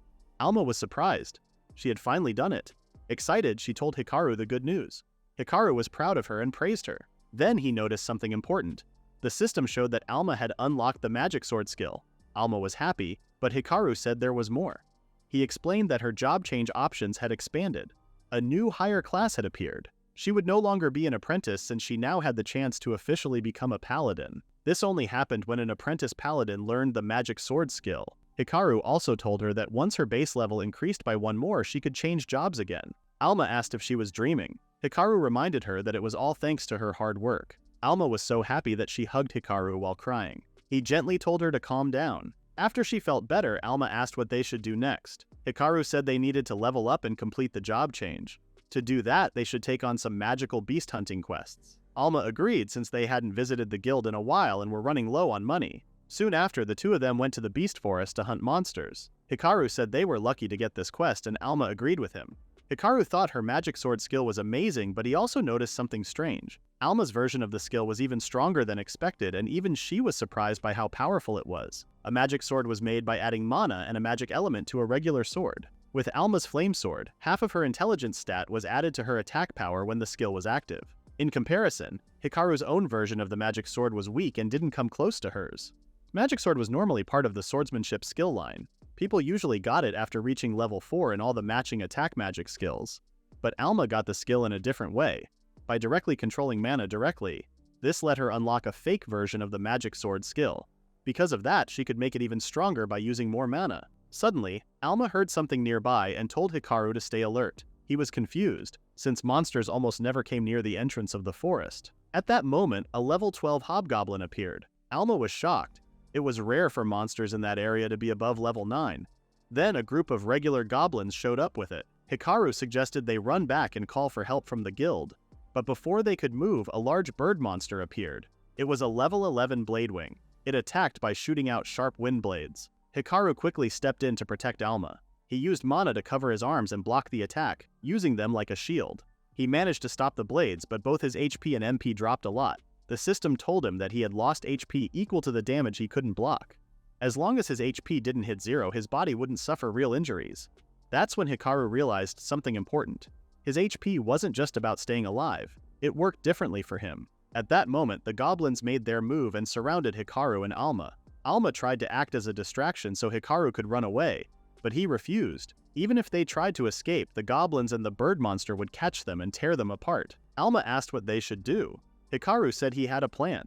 Alma was surprised. She had finally done it. Excited, she told Hikaru the good news. Hikaru was proud of her and praised her. Then he noticed something important. The system showed that Alma had unlocked the magic sword skill. Alma was happy, but Hikaru said there was more. He explained that her job change options had expanded. A new higher class had appeared. She would no longer be an apprentice since she now had the chance to officially become a paladin. This only happened when an apprentice paladin learned the magic sword skill. Hikaru also told her that once her base level increased by 1 more, she could change jobs again. Alma asked if she was dreaming. Hikaru reminded her that it was all thanks to her hard work. Alma was so happy that she hugged Hikaru while crying. He gently told her to calm down. After she felt better, Alma asked what they should do next. Hikaru said they needed to level up and complete the job change. To do that, they should take on some magical beast hunting quests. Alma agreed since they hadn't visited the guild in a while and were running low on money. Soon after, the two of them went to the beast forest to hunt monsters. Hikaru said they were lucky to get this quest and Alma agreed with him. Hikaru thought her magic sword skill was amazing, but he also noticed something strange. Alma's version of the skill was even stronger than expected, and even she was surprised by how powerful it was. A magic sword was made by adding mana and a magic element to a regular sword. With Alma's flame sword, half of her intelligence stat was added to her attack power when the skill was active. In comparison, Hikaru's own version of the magic sword was weak and didn't come close to hers. Magic sword was normally part of the swordsmanship skill line. People usually got it after reaching level 4 in all the matching attack magic skills. But Alma got the skill in a different way. By directly controlling mana directly, this let her unlock a fake version of the magic sword skill. Because of that, she could make it even stronger by using more mana. Suddenly, Alma heard something nearby and told Hikaru to stay alert. He was confused, since monsters almost never came near the entrance of the forest. At that moment, a level 12 hobgoblin appeared. Alma was shocked. It was rare for monsters in that area to be above level 9. Then a group of regular goblins showed up with it. Hikaru suggested they run back and call for help from the guild. But before they could move, a large bird monster appeared. It was a level 11 Bladewing. It attacked by shooting out sharp wind blades. Hikaru quickly stepped in to protect Alma. He used mana to cover his arms and block the attack, using them like a shield. He managed to stop the blades, but both his HP and MP dropped a lot. The system told him that he had lost HP equal to the damage he couldn't block. As long as his HP didn't hit 0, his body wouldn't suffer real injuries. That's when Hikaru realized something important. His HP wasn't just about staying alive. It worked differently for him. At that moment, the goblins made their move and surrounded Hikaru and Alma. Alma tried to act as a distraction so Hikaru could run away, but he refused. Even if they tried to escape, the goblins and the bird monster would catch them and tear them apart. Alma asked what they should do. Hikaru said he had a plan.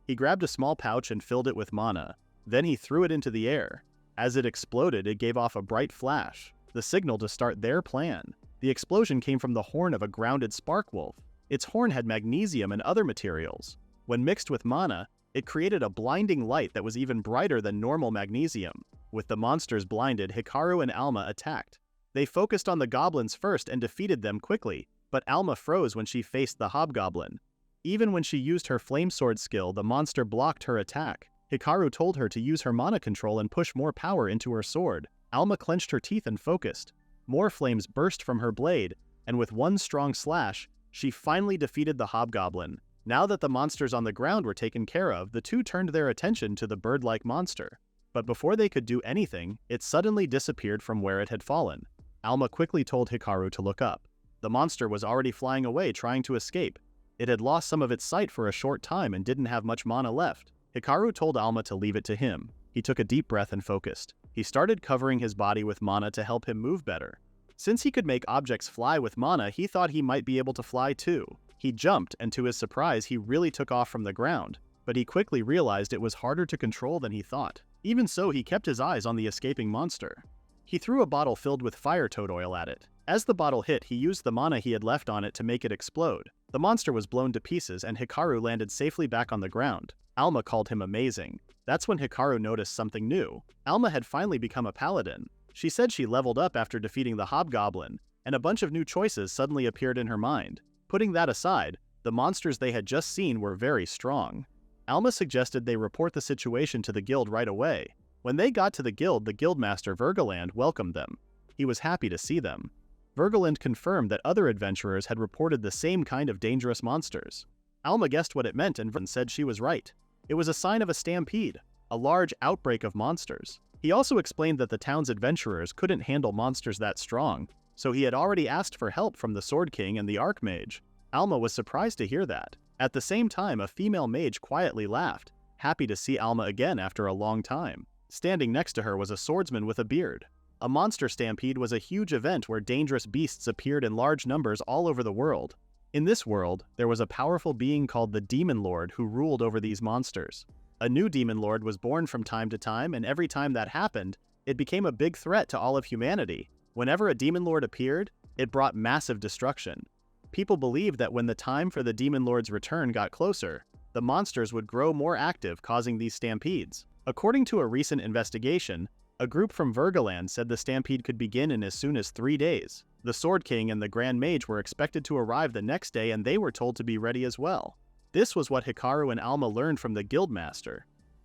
He grabbed a small pouch and filled it with mana. Then he threw it into the air. As it exploded, it gave off a bright flash, the signal to start their plan. The explosion came from the horn of a grounded spark wolf. Its horn had magnesium and other materials. When mixed with mana, it created a blinding light that was even brighter than normal magnesium. With the monsters blinded, Hikaru and Alma attacked. They focused on the goblins first and defeated them quickly, but Alma froze when she faced the hobgoblin. Even when she used her flame sword skill, the monster blocked her attack. Hikaru told her to use her mana control and push more power into her sword. Alma clenched her teeth and focused. More flames burst from her blade, and with one strong slash, she finally defeated the hobgoblin. Now that the monsters on the ground were taken care of, the two turned their attention to the bird-like monster. But before they could do anything, it suddenly disappeared from where it had fallen. Alma quickly told Hikaru to look up. The monster was already flying away, trying to escape. It had lost some of its sight for a short time and didn't have much mana left. Hikaru told Alma to leave it to him. He took a deep breath and focused. He started covering his body with mana to help him move better. Since he could make objects fly with mana, he thought he might be able to fly too. He jumped, and to his surprise, he really took off from the ground. But he quickly realized it was harder to control than he thought. Even so, he kept his eyes on the escaping monster. He threw a bottle filled with fire toad oil at it. As the bottle hit, he used the mana he had left on it to make it explode. The monster was blown to pieces, and Hikaru landed safely back on the ground. Alma called him amazing. That's when Hikaru noticed something new. Alma had finally become a paladin. She said she leveled up after defeating the hobgoblin, and a bunch of new choices suddenly appeared in her mind. Putting that aside, the monsters they had just seen were very strong. Alma suggested they report the situation to the guild right away. When they got to the guildmaster Vergaland welcomed them. He was happy to see them. Vergaland confirmed that other adventurers had reported the same kind of dangerous monsters. Alma guessed what it meant and said she was right. It was a sign of a stampede, a large outbreak of monsters. He also explained that the town's adventurers couldn't handle monsters that strong, so he had already asked for help from the Sword King and the Archmage. Alma was surprised to hear that. At the same time, a female mage quietly laughed, happy to see Alma again after a long time. Standing next to her was a swordsman with a beard. A monster stampede was a huge event where dangerous beasts appeared in large numbers all over the world. In this world, there was a powerful being called the Demon Lord who ruled over these monsters. A new Demon Lord was born from time to time, and every time that happened, it became a big threat to all of humanity. Whenever a Demon Lord appeared, it brought massive destruction. People believed that when the time for the Demon Lord's return got closer, the monsters would grow more active, causing these stampedes. According to a recent investigation, a group from Vergaland said the stampede could begin in as soon as 3 days. The Sword King and the Grand Mage were expected to arrive the next day, and they were told to be ready as well. This was what Hikaru and Alma learned from the Guildmaster.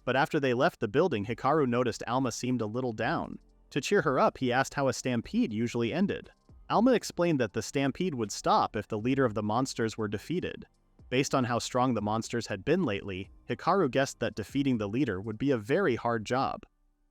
But after they left the building, Hikaru noticed Alma seemed a little down. To cheer her up, he asked how a stampede usually ended. Alma explained that the stampede would stop if the leader of the monsters were defeated. Based on how strong the monsters had been lately, Hikaru guessed that defeating the leader would be a very hard job.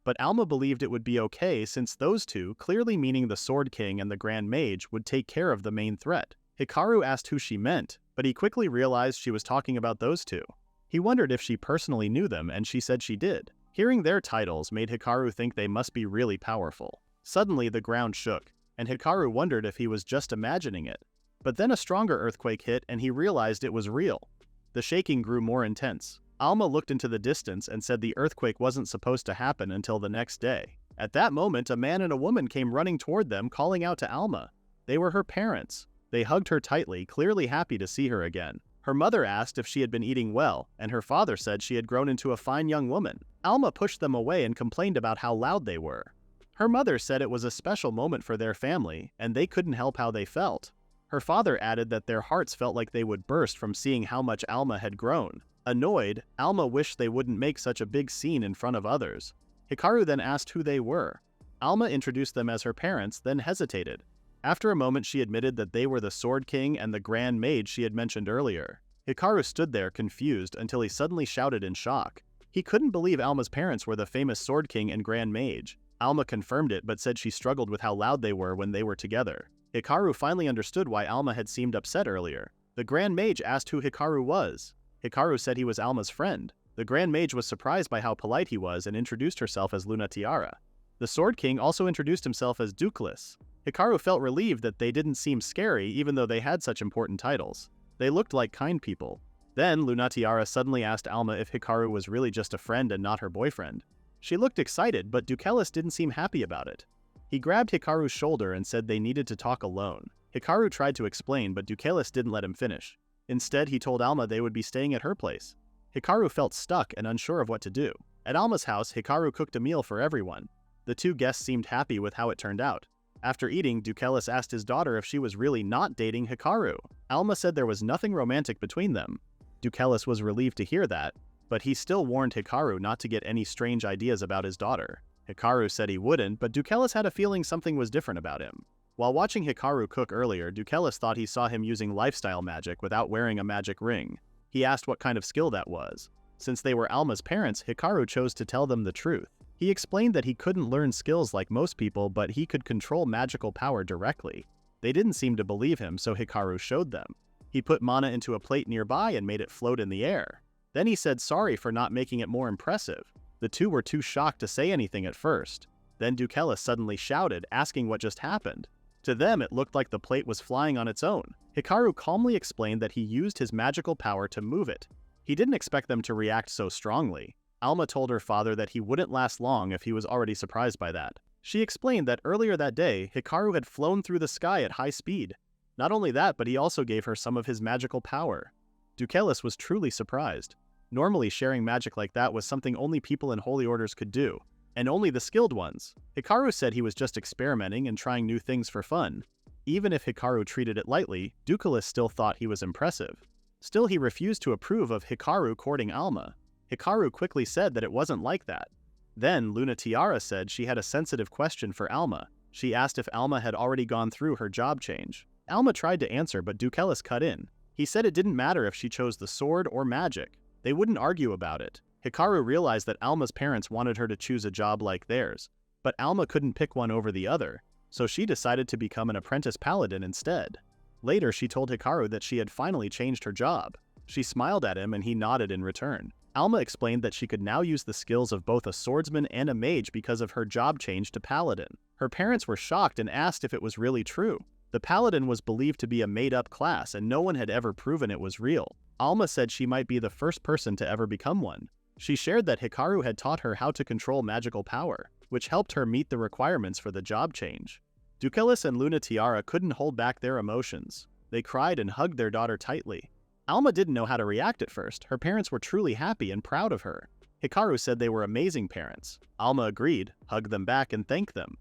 But Alma believed it would be okay since those two, clearly meaning the Sword King and the Grand Mage, would take care of the main threat. Hikaru asked who she meant, but he quickly realized she was talking about those two. He wondered if she personally knew them, and she said she did. Hearing their titles made Hikaru think they must be really powerful. Suddenly the ground shook, and Hikaru wondered if he was just imagining it. But then a stronger earthquake hit and he realized it was real. The shaking grew more intense. Alma looked into the distance and said the earthquake wasn't supposed to happen until the next day. At that moment, a man and a woman came running toward them, calling out to Alma. They were her parents. They hugged her tightly, clearly happy to see her again. Her mother asked if she had been eating well, and her father said she had grown into a fine young woman. Alma pushed them away and complained about how loud they were. Her mother said it was a special moment for their family, and they couldn't help how they felt. Her father added that their hearts felt like they would burst from seeing how much Alma had grown. Annoyed, Alma wished they wouldn't make such a big scene in front of others. Hikaru then asked who they were. Alma introduced them as her parents, then hesitated. After a moment, she admitted that they were the Sword King and the Grand Mage she had mentioned earlier. Hikaru stood there confused until he suddenly shouted in shock. He couldn't believe Alma's parents were the famous Sword King and Grand Mage. Alma confirmed it but said she struggled with how loud they were when they were together. Hikaru finally understood why Alma had seemed upset earlier. The Grand Mage asked who Hikaru was. Hikaru said he was Alma's friend. The Grand Mage was surprised by how polite he was and introduced herself as Lunatiara. The Sword King also introduced himself as Disreputable. Hikaru felt relieved that they didn't seem scary even though they had such important titles. They looked like kind people. Then Lunatiara suddenly asked Alma if Hikaru was really just a friend and not her boyfriend. She looked excited, but Disreputable didn't seem happy about it. He grabbed Hikaru's shoulder and said they needed to talk alone. Hikaru tried to explain, but Disreputable didn't let him finish. Instead, he told Alma they would be staying at her place. Hikaru felt stuck and unsure of what to do. At Alma's house, Hikaru cooked a meal for everyone. The two guests seemed happy with how it turned out. After eating, Disreputable asked his daughter if she was really not dating Hikaru. Alma said there was nothing romantic between them. Disreputable was relieved to hear that, but he still warned Hikaru not to get any strange ideas about his daughter. Hikaru said he wouldn't, but Disreputable had a feeling something was different about him. While watching Hikaru cook earlier, Disreputable thought he saw him using lifestyle magic without wearing a magic ring. He asked what kind of skill that was. Since they were Alma's parents, Hikaru chose to tell them the truth. He explained that he couldn't learn skills like most people, but he could control magical power directly. They didn't seem to believe him, so Hikaru showed them. He put mana into a plate nearby and made it float in the air. Then he said sorry for not making it more impressive. The two were too shocked to say anything at first. Then Disreputable suddenly shouted, asking what just happened. To them, it looked like the plate was flying on its own. Hikaru calmly explained that he used his magical power to move it. He didn't expect them to react so strongly. Alma told her father that he wouldn't last long if he was already surprised by that. She explained that earlier that day, Hikaru had flown through the sky at high speed. Not only that, but he also gave her some of his magical power. Disreputable was truly surprised. Normally, sharing magic like that was something only people in holy orders could do, and only the skilled ones. Hikaru said he was just experimenting and trying new things for fun. Even if Hikaru treated it lightly, Disreputable still thought he was impressive. Still, he refused to approve of Hikaru courting Alma. Hikaru quickly said that it wasn't like that. Then, Lunatiara said she had a sensitive question for Alma. She asked if Alma had already gone through her job change. Alma tried to answer, but Dukelis cut in. He said it didn't matter if she chose the sword or magic. They wouldn't argue about it. Hikaru realized that Alma's parents wanted her to choose a job like theirs, but Alma couldn't pick one over the other, so she decided to become an apprentice paladin instead. Later, she told Hikaru that she had finally changed her job. She smiled at him and he nodded in return. Alma explained that she could now use the skills of both a swordsman and a mage because of her job change to paladin. Her parents were shocked and asked if it was really true. The paladin was believed to be a made-up class and no one had ever proven it was real. Alma said she might be the first person to ever become one. She shared that Hikaru had taught her how to control magical power, which helped her meet the requirements for the job change. Dukelis and Luna Tiara couldn't hold back their emotions. They cried and hugged their daughter tightly. Alma didn't know how to react at first. Her parents were truly happy and proud of her. Hikaru said they were amazing parents. Alma agreed, hugged them back and thanked them.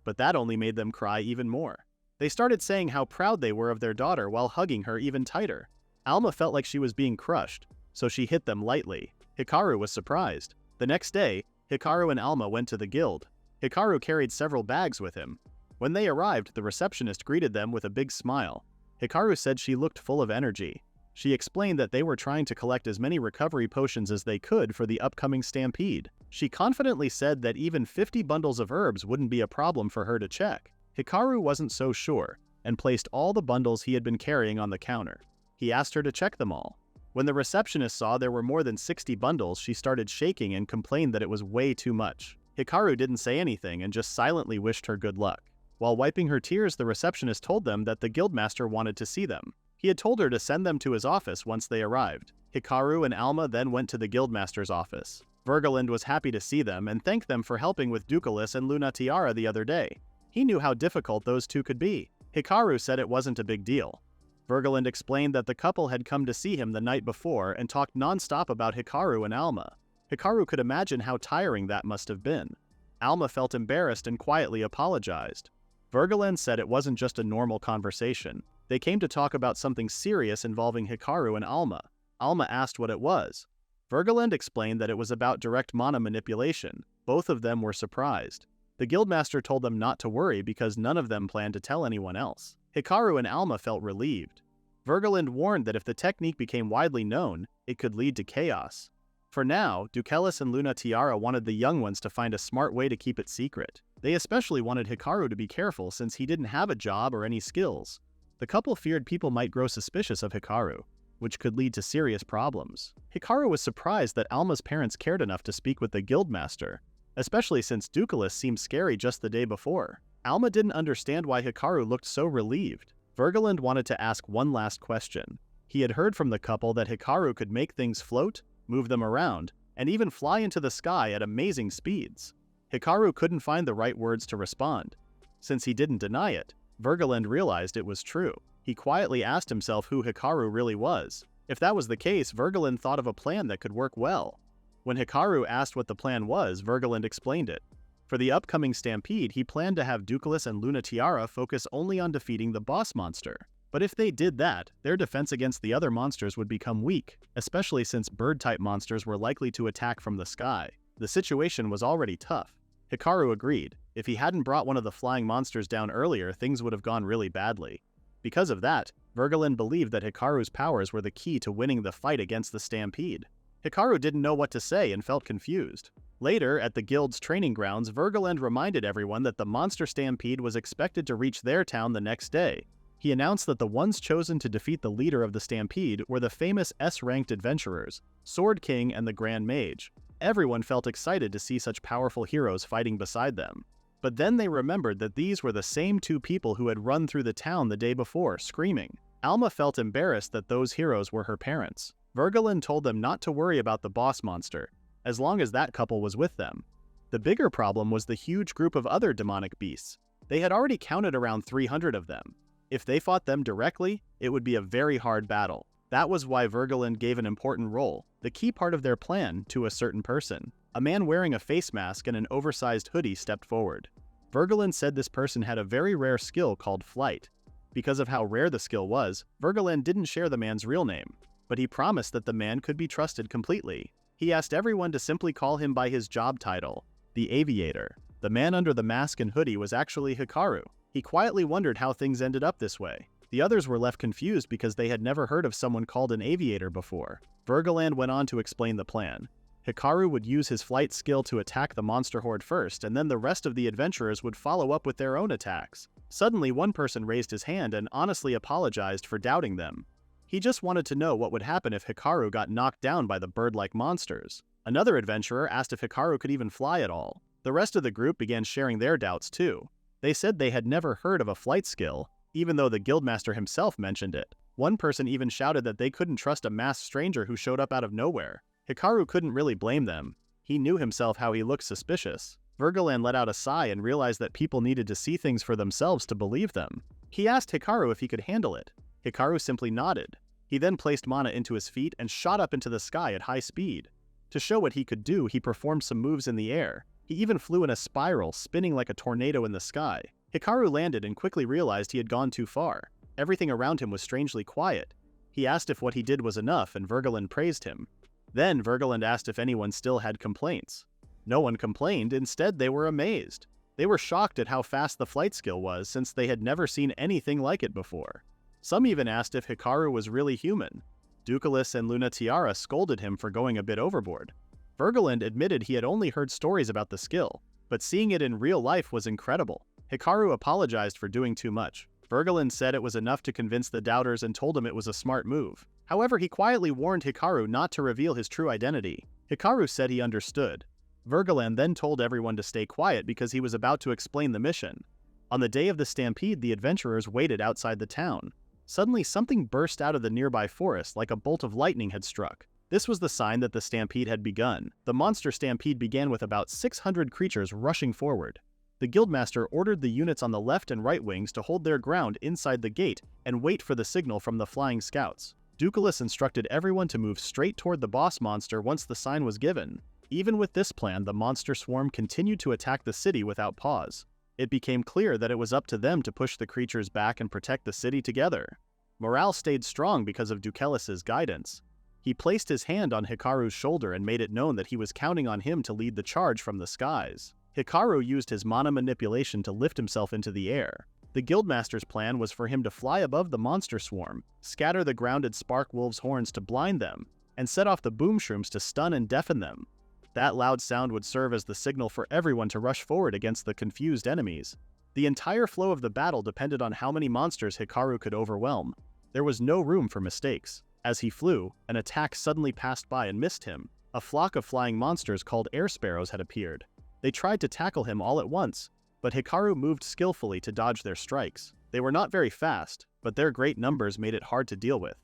But that only made them cry even more. They started saying how proud they were of their daughter while hugging her even tighter. Alma felt like she was being crushed, so she hit them lightly. Hikaru was surprised. The next day, Hikaru and Alma went to the guild. Hikaru carried several bags with him. When they arrived, the receptionist greeted them with a big smile. Hikaru said she looked full of energy. She explained that they were trying to collect as many recovery potions as they could for the upcoming stampede. She confidently said that even 50 bundles of herbs wouldn't be a problem for her to check. Hikaru wasn't so sure, and placed all the bundles he had been carrying on the counter. He asked her to check them all. When the receptionist saw there were more than 60 bundles, she started shaking and complained that it was way too much. Hikaru didn't say anything and just silently wished her good luck. While wiping her tears, the receptionist told them that the guildmaster wanted to see them. He had told her to send them to his office once they arrived. Hikaru and Alma then went to the guildmaster's office. Vergaland was happy to see them and thanked them for helping with Dukelis and Luna Tiara the other day. He knew how difficult those two could be. Hikaru said it wasn't a big deal. Vergaland explained that the couple had come to see him the night before and talked non-stop about Hikaru and Alma. Hikaru could imagine how tiring that must have been. Alma felt embarrassed and quietly apologized. Vergaland said it wasn't just a normal conversation. They came to talk about something serious involving Hikaru and Alma. Alma asked what it was. Vergaland explained that it was about direct mana manipulation. Both of them were surprised. The guildmaster told them not to worry because none of them planned to tell anyone else. Hikaru and Alma felt relieved. Vergaland warned that if the technique became widely known, it could lead to chaos. For now, Dukelis and Luna Tiara wanted the young ones to find a smart way to keep it secret. They especially wanted Hikaru to be careful since he didn't have a job or any skills. The couple feared people might grow suspicious of Hikaru, which could lead to serious problems. Hikaru was surprised that Alma's parents cared enough to speak with the guildmaster, especially since Dukelis seemed scary just the day before. Alma didn't understand why Hikaru looked so relieved. Vergaland wanted to ask one last question. He had heard from the couple that Hikaru could make things float, move them around, and even fly into the sky at amazing speeds. Hikaru couldn't find the right words to respond. Since he didn't deny it, Vergaland realized it was true. He quietly asked himself who Hikaru really was. If that was the case, Vergaland thought of a plan that could work well. When Hikaru asked what the plan was, Vergaland explained it. For the upcoming stampede, he planned to have Dukelis and Luna Tiara focus only on defeating the boss monster. But if they did that, their defense against the other monsters would become weak, especially since bird-type monsters were likely to attack from the sky. The situation was already tough. Hikaru agreed. If he hadn't brought one of the flying monsters down earlier, things would have gone really badly. Because of that, Vergaland believed that Hikaru's powers were the key to winning the fight against the stampede. Hikaru didn't know what to say and felt confused. Later, at the guild's training grounds, Vergaland reminded everyone that the monster stampede was expected to reach their town the next day. He announced that the ones chosen to defeat the leader of the stampede were the famous S-ranked adventurers, Sword King and the Grand Mage. Everyone felt excited to see such powerful heroes fighting beside them. But then they remembered that these were the same two people who had run through the town the day before, screaming. Alma felt embarrassed that those heroes were her parents. Vergaland told them not to worry about the boss monster, as long as that couple was with them. The bigger problem was the huge group of other demonic beasts. They had already counted around 300 of them. If they fought them directly, it would be a very hard battle. That was why Vergaland gave an important role, the key part of their plan, to a certain person. A man wearing a face mask and an oversized hoodie stepped forward. Vergaland said this person had a very rare skill called flight. Because of how rare the skill was, Vergaland didn't share the man's real name, but he promised that the man could be trusted completely. He asked everyone to simply call him by his job title, the Aviator. The man under the mask and hoodie was actually Hikaru. He quietly wondered how things ended up this way. The others were left confused because they had never heard of someone called an aviator before. Vergaland went on to explain the plan. Hikaru would use his flight skill to attack the monster horde first, and then the rest of the adventurers would follow up with their own attacks. Suddenly, one person raised his hand and honestly apologized for doubting them. He just wanted to know what would happen if Hikaru got knocked down by the bird-like monsters. Another adventurer asked if Hikaru could even fly at all. The rest of the group began sharing their doubts too. They said they had never heard of a flight skill, even though the guildmaster himself mentioned it. One person even shouted that they couldn't trust a masked stranger who showed up out of nowhere. Hikaru couldn't really blame them. He knew himself how he looked suspicious. Vergaland let out a sigh and realized that people needed to see things for themselves to believe them. He asked Hikaru if he could handle it. Hikaru simply nodded. He then placed mana into his feet and shot up into the sky at high speed. To show what he could do, he performed some moves in the air. He even flew in a spiral, spinning like a tornado in the sky. Hikaru landed and quickly realized he had gone too far. Everything around him was strangely quiet. He asked if what he did was enough, and Vergaland praised him. Then Vergaland asked if anyone still had complaints. No one complained, instead they were amazed. They were shocked at how fast the flight skill was, since they had never seen anything like it before. Some even asked if Hikaru was really human. Ducalis and Luna Tiara scolded him for going a bit overboard. Vergaland admitted he had only heard stories about the skill, but seeing it in real life was incredible. Hikaru apologized for doing too much. Vergaland said it was enough to convince the doubters and told him it was a smart move. However, he quietly warned Hikaru not to reveal his true identity. Hikaru said he understood. Vergaland then told everyone to stay quiet because he was about to explain the mission. On the day of the stampede, the adventurers waited outside the town. Suddenly, something burst out of the nearby forest like a bolt of lightning had struck. This was the sign that the stampede had begun. The monster stampede began with about 600 creatures rushing forward. The guildmaster ordered the units on the left and right wings to hold their ground inside the gate and wait for the signal from the flying scouts. Ducalis instructed everyone to move straight toward the boss monster once the sign was given. Even with this plan, the monster swarm continued to attack the city without pause. It became clear that it was up to them to push the creatures back and protect the city together. Morale stayed strong because of Ducalis' guidance. He placed his hand on Hikaru's shoulder and made it known that he was counting on him to lead the charge from the skies. Hikaru used his mana manipulation to lift himself into the air. The guildmaster's plan was for him to fly above the monster swarm, scatter the grounded spark wolves' horns to blind them, and set off the boom shrooms to stun and deafen them. That loud sound would serve as the signal for everyone to rush forward against the confused enemies. The entire flow of the battle depended on how many monsters Hikaru could overwhelm. There was no room for mistakes. As he flew, an attack suddenly passed by and missed him. A flock of flying monsters called air sparrows had appeared. They tried to tackle him all at once, but Hikaru moved skillfully to dodge their strikes. They were not very fast, but their great numbers made it hard to deal with.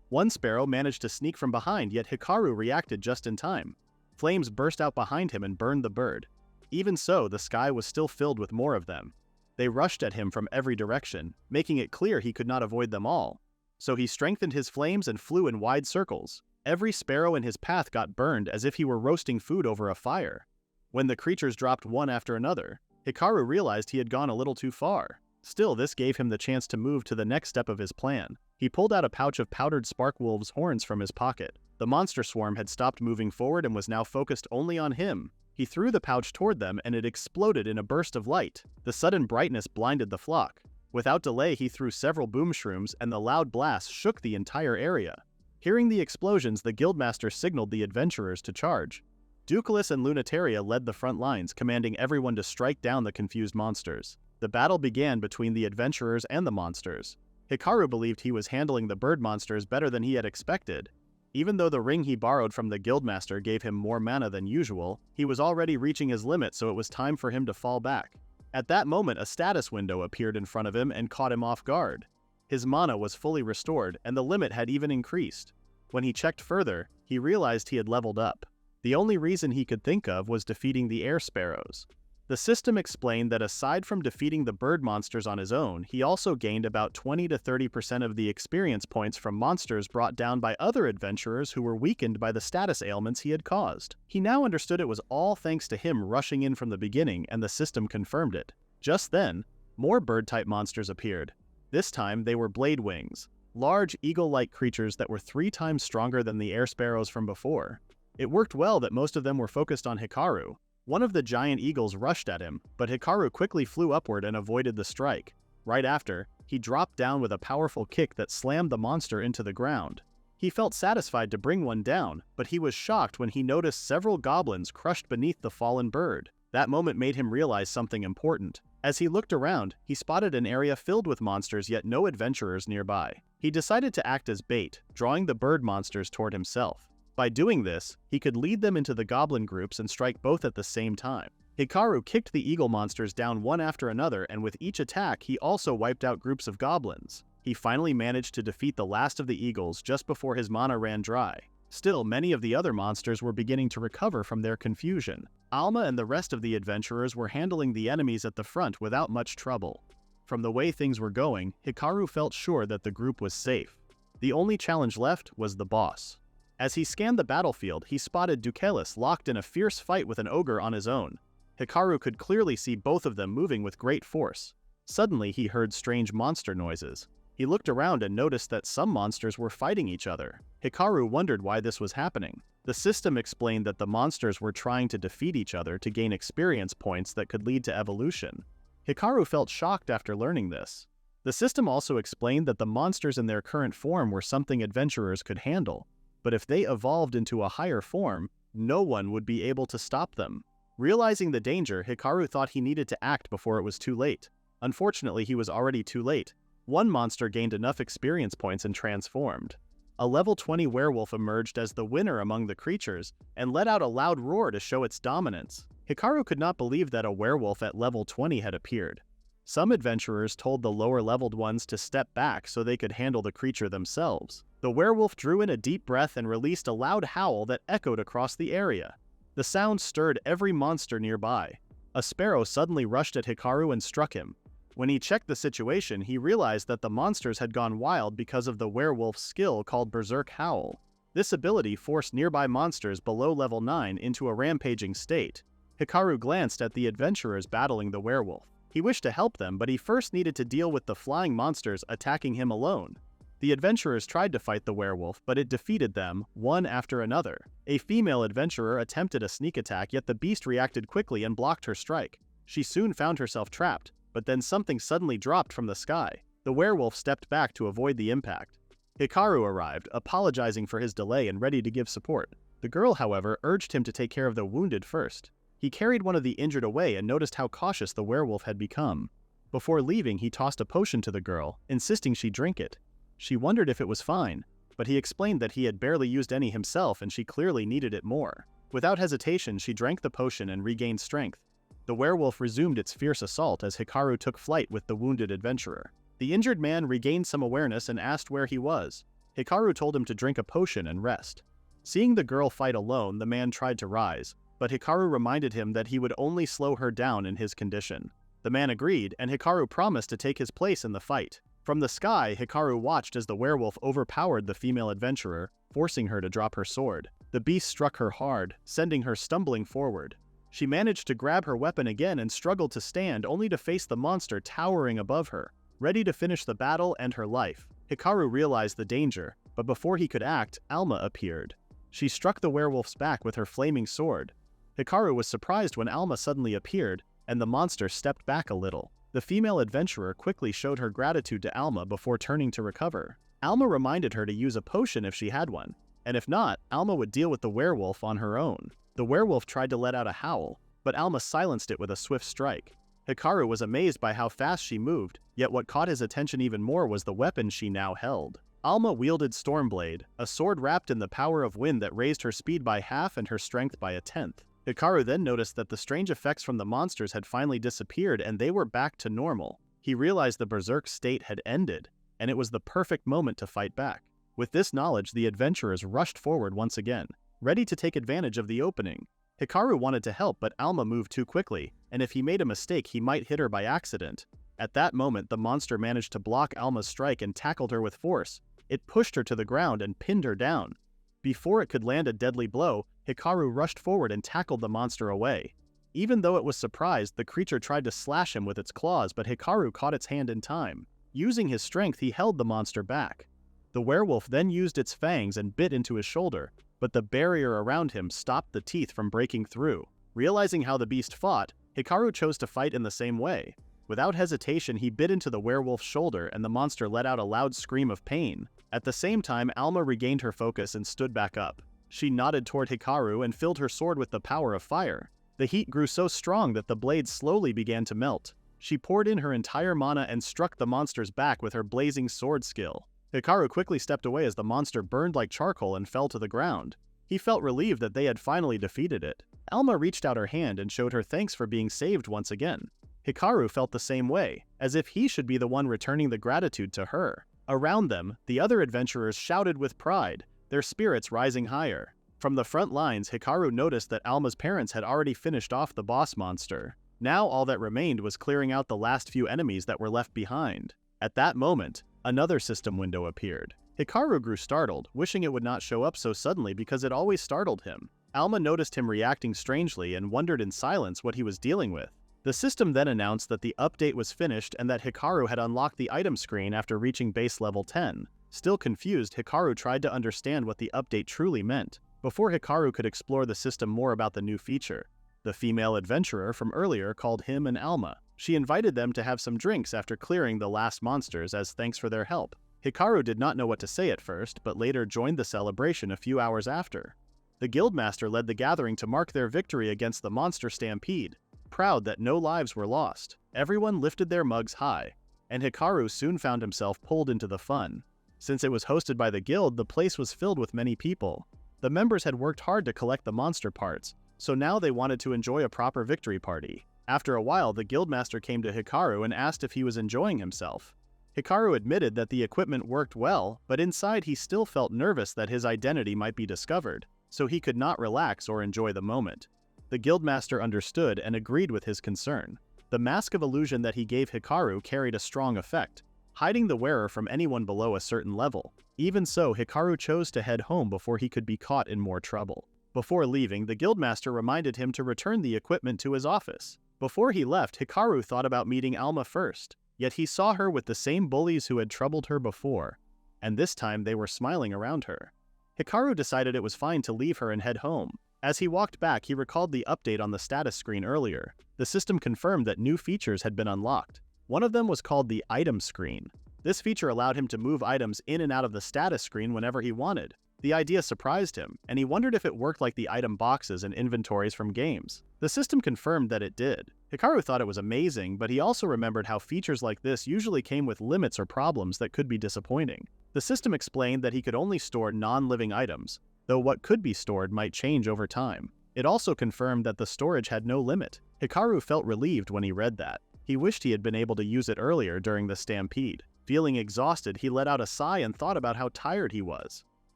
One sparrow managed to sneak from behind, yet Hikaru reacted just in time. Flames burst out behind him and burned the bird. Even so, the sky was still filled with more of them. They rushed at him from every direction, making it clear he could not avoid them all. So he strengthened his flames and flew in wide circles. Every sparrow in his path got burned as if he were roasting food over a fire. When the creatures dropped one after another, Hikaru realized he had gone a little too far. Still, this gave him the chance to move to the next step of his plan. He pulled out a pouch of powdered spark wolves' horns from his pocket. The monster swarm had stopped moving forward and was now focused only on him. He threw the pouch toward them and it exploded in a burst of light. The sudden brightness blinded the flock. Without delay, he threw several boom shrooms and the loud blast shook the entire area. Hearing the explosions, the guildmaster signaled the adventurers to charge. Ducalis and Lunataria led the front lines, commanding everyone to strike down the confused monsters. The battle began between the adventurers and the monsters. Hikaru believed he was handling the bird monsters better than he had expected. Even though the ring he borrowed from the guildmaster gave him more mana than usual, he was already reaching his limit, so it was time for him to fall back. At that moment, a status window appeared in front of him and caught him off guard. His mana was fully restored, and the limit had even increased. When he checked further, he realized he had leveled up. The only reason he could think of was defeating the air sparrows. The system explained that aside from defeating the bird monsters on his own, he also gained about 20 to 30% of the experience points from monsters brought down by other adventurers who were weakened by the status ailments he had caused. He now understood it was all thanks to him rushing in from the beginning, and the system confirmed it. Just then, more bird-type monsters appeared. This time, they were blade wings, large eagle-like creatures that were 3 times stronger than the air sparrows from before. It worked well that most of them were focused on Hikaru. One of the giant eagles rushed at him, but Hikaru quickly flew upward and avoided the strike. Right after, he dropped down with a powerful kick that slammed the monster into the ground. He felt satisfied to bring one down, but he was shocked when he noticed several goblins crushed beneath the fallen bird. That moment made him realize something important. As he looked around, he spotted an area filled with monsters yet no adventurers nearby. He decided to act as bait, drawing the bird monsters toward himself. By doing this, he could lead them into the goblin groups and strike both at the same time. Hikaru kicked the eagle monsters down one after another, and with each attack he also wiped out groups of goblins. He finally managed to defeat the last of the eagles just before his mana ran dry. Still, many of the other monsters were beginning to recover from their confusion. Alma and the rest of the adventurers were handling the enemies at the front without much trouble. From the way things were going, Hikaru felt sure that the group was safe. The only challenge left was the boss. As he scanned the battlefield, he spotted Dukelis locked in a fierce fight with an ogre on his own. Hikaru could clearly see both of them moving with great force. Suddenly he heard strange monster noises. He looked around and noticed that some monsters were fighting each other. Hikaru wondered why this was happening. The system explained that the monsters were trying to defeat each other to gain experience points that could lead to evolution. Hikaru felt shocked after learning this. The system also explained that the monsters in their current form were something adventurers could handle, but if they evolved into a higher form, no one would be able to stop them. Realizing the danger, Hikaru thought he needed to act before it was too late. Unfortunately, he was already too late. One monster gained enough experience points and transformed. A level 20 werewolf emerged as the winner among the creatures and let out a loud roar to show its dominance. Hikaru could not believe that a werewolf at level 20 had appeared. Some adventurers told the lower-leveled ones to step back so they could handle the creature themselves. The werewolf drew in a deep breath and released a loud howl that echoed across the area. The sound stirred every monster nearby. A sparrow suddenly rushed at Hikaru and struck him. When he checked the situation, he realized that the monsters had gone wild because of the werewolf's skill called Berserk Howl. This ability forced nearby monsters below level 9 into a rampaging state. Hikaru glanced at the adventurers battling the werewolf. He wished to help them, but he first needed to deal with the flying monsters attacking him alone. The adventurers tried to fight the werewolf, but it defeated them, one after another. A female adventurer attempted a sneak attack, yet the beast reacted quickly and blocked her strike. She soon found herself trapped, but then something suddenly dropped from the sky. The werewolf stepped back to avoid the impact. Hikaru arrived, apologizing for his delay and ready to give support. The girl, however, urged him to take care of the wounded first. He carried one of the injured away and noticed how cautious the werewolf had become. Before leaving, he tossed a potion to the girl, insisting she drink it. She wondered if it was fine, but he explained that he had barely used any himself and she clearly needed it more. Without hesitation, she drank the potion and regained strength. The werewolf resumed its fierce assault as Hikaru took flight with the wounded adventurer. The injured man regained some awareness and asked where he was. Hikaru told him to drink a potion and rest. Seeing the girl fight alone, the man tried to rise, but Hikaru reminded him that he would only slow her down in his condition. The man agreed, and Hikaru promised to take his place in the fight. From the sky, Hikaru watched as the werewolf overpowered the female adventurer, forcing her to drop her sword. The beast struck her hard, sending her stumbling forward. She managed to grab her weapon again and struggled to stand, only to face the monster towering above her, ready to finish the battle and her life. Hikaru realized the danger, but before he could act, Alma appeared. She struck the werewolf's back with her flaming sword. Hikaru was surprised when Alma suddenly appeared, and the monster stepped back a little. The female adventurer quickly showed her gratitude to Alma before turning to recover. Alma reminded her to use a potion if she had one, and if not, Alma would deal with the werewolf on her own. The werewolf tried to let out a howl, but Alma silenced it with a swift strike. Hikaru was amazed by how fast she moved, yet what caught his attention even more was the weapon she now held. Alma wielded Stormblade, a sword wrapped in the power of wind that raised her speed by half and her strength by a tenth. Hikaru then noticed that the strange effects from the monsters had finally disappeared and they were back to normal. He realized the berserk state had ended, and it was the perfect moment to fight back. With this knowledge, the adventurers rushed forward once again, ready to take advantage of the opening. Hikaru wanted to help, but Alma moved too quickly, and if he made a mistake, he might hit her by accident. At that moment, the monster managed to block Alma's strike and tackled her with force. It pushed her to the ground and pinned her down. Before it could land a deadly blow, Hikaru rushed forward and tackled the monster away. Even though it was surprised, the creature tried to slash him with its claws, but Hikaru caught its hand in time. Using his strength, he held the monster back. The werewolf then used its fangs and bit into his shoulder, but the barrier around him stopped the teeth from breaking through. Realizing how the beast fought, Hikaru chose to fight in the same way. Without hesitation, he bit into the werewolf's shoulder and the monster let out a loud scream of pain. At the same time, Alma regained her focus and stood back up. She nodded toward Hikaru and filled her sword with the power of fire. The heat grew so strong that the blade slowly began to melt. She poured in her entire mana and struck the monster's back with her blazing sword skill. Hikaru quickly stepped away as the monster burned like charcoal and fell to the ground. He felt relieved that they had finally defeated it. Alma reached out her hand and showed her thanks for being saved once again. Hikaru felt the same way, as if he should be the one returning the gratitude to her. Around them, the other adventurers shouted with pride, their spirits rising higher. From the front lines, Hikaru noticed that Alma's parents had already finished off the boss monster. Now all that remained was clearing out the last few enemies that were left behind. At that moment, another system window appeared. Hikaru grew startled, wishing it would not show up so suddenly because it always startled him. Alma noticed him reacting strangely and wondered in silence what he was dealing with. The system then announced that the update was finished and that Hikaru had unlocked the item screen after reaching base level 10. Still confused, Hikaru tried to understand what the update truly meant. Before Hikaru could explore the system more about the new feature, the female adventurer from earlier called him and Alma. She invited them to have some drinks after clearing the last monsters as thanks for their help. Hikaru did not know what to say at first, but later joined the celebration a few hours after. The guildmaster led the gathering to mark their victory against the monster stampede. Proud that no lives were lost, everyone lifted their mugs high, and Hikaru soon found himself pulled into the fun. Since it was hosted by the guild, the place was filled with many people. The members had worked hard to collect the monster parts, so now they wanted to enjoy a proper victory party. After a while, the guildmaster came to Hikaru and asked if he was enjoying himself. Hikaru admitted that the equipment worked well, but inside he still felt nervous that his identity might be discovered, so he could not relax or enjoy the moment. The guildmaster understood and agreed with his concern. The mask of illusion that he gave Hikaru carried a strong effect, hiding the wearer from anyone below a certain level. Even so, Hikaru chose to head home before he could be caught in more trouble. Before leaving, the guildmaster reminded him to return the equipment to his office. Before he left, Hikaru thought about meeting Alma first, yet he saw her with the same bullies who had troubled her before, and this time they were smiling around her. Hikaru decided it was fine to leave her and head home. As he walked back, he recalled the update on the status screen earlier. The system confirmed that new features had been unlocked. One of them was called the item screen. This feature allowed him to move items in and out of the status screen whenever he wanted. The idea surprised him, and he wondered if it worked like the item boxes and inventories from games. The system confirmed that it did. Hikaru thought it was amazing, but he also remembered how features like this usually came with limits or problems that could be disappointing. The system explained that he could only store non-living items, though what could be stored might change over time. It also confirmed that the storage had no limit. Hikaru felt relieved when he read that. He wished he had been able to use it earlier during the stampede. Feeling exhausted, he let out a sigh and thought about how tired he was.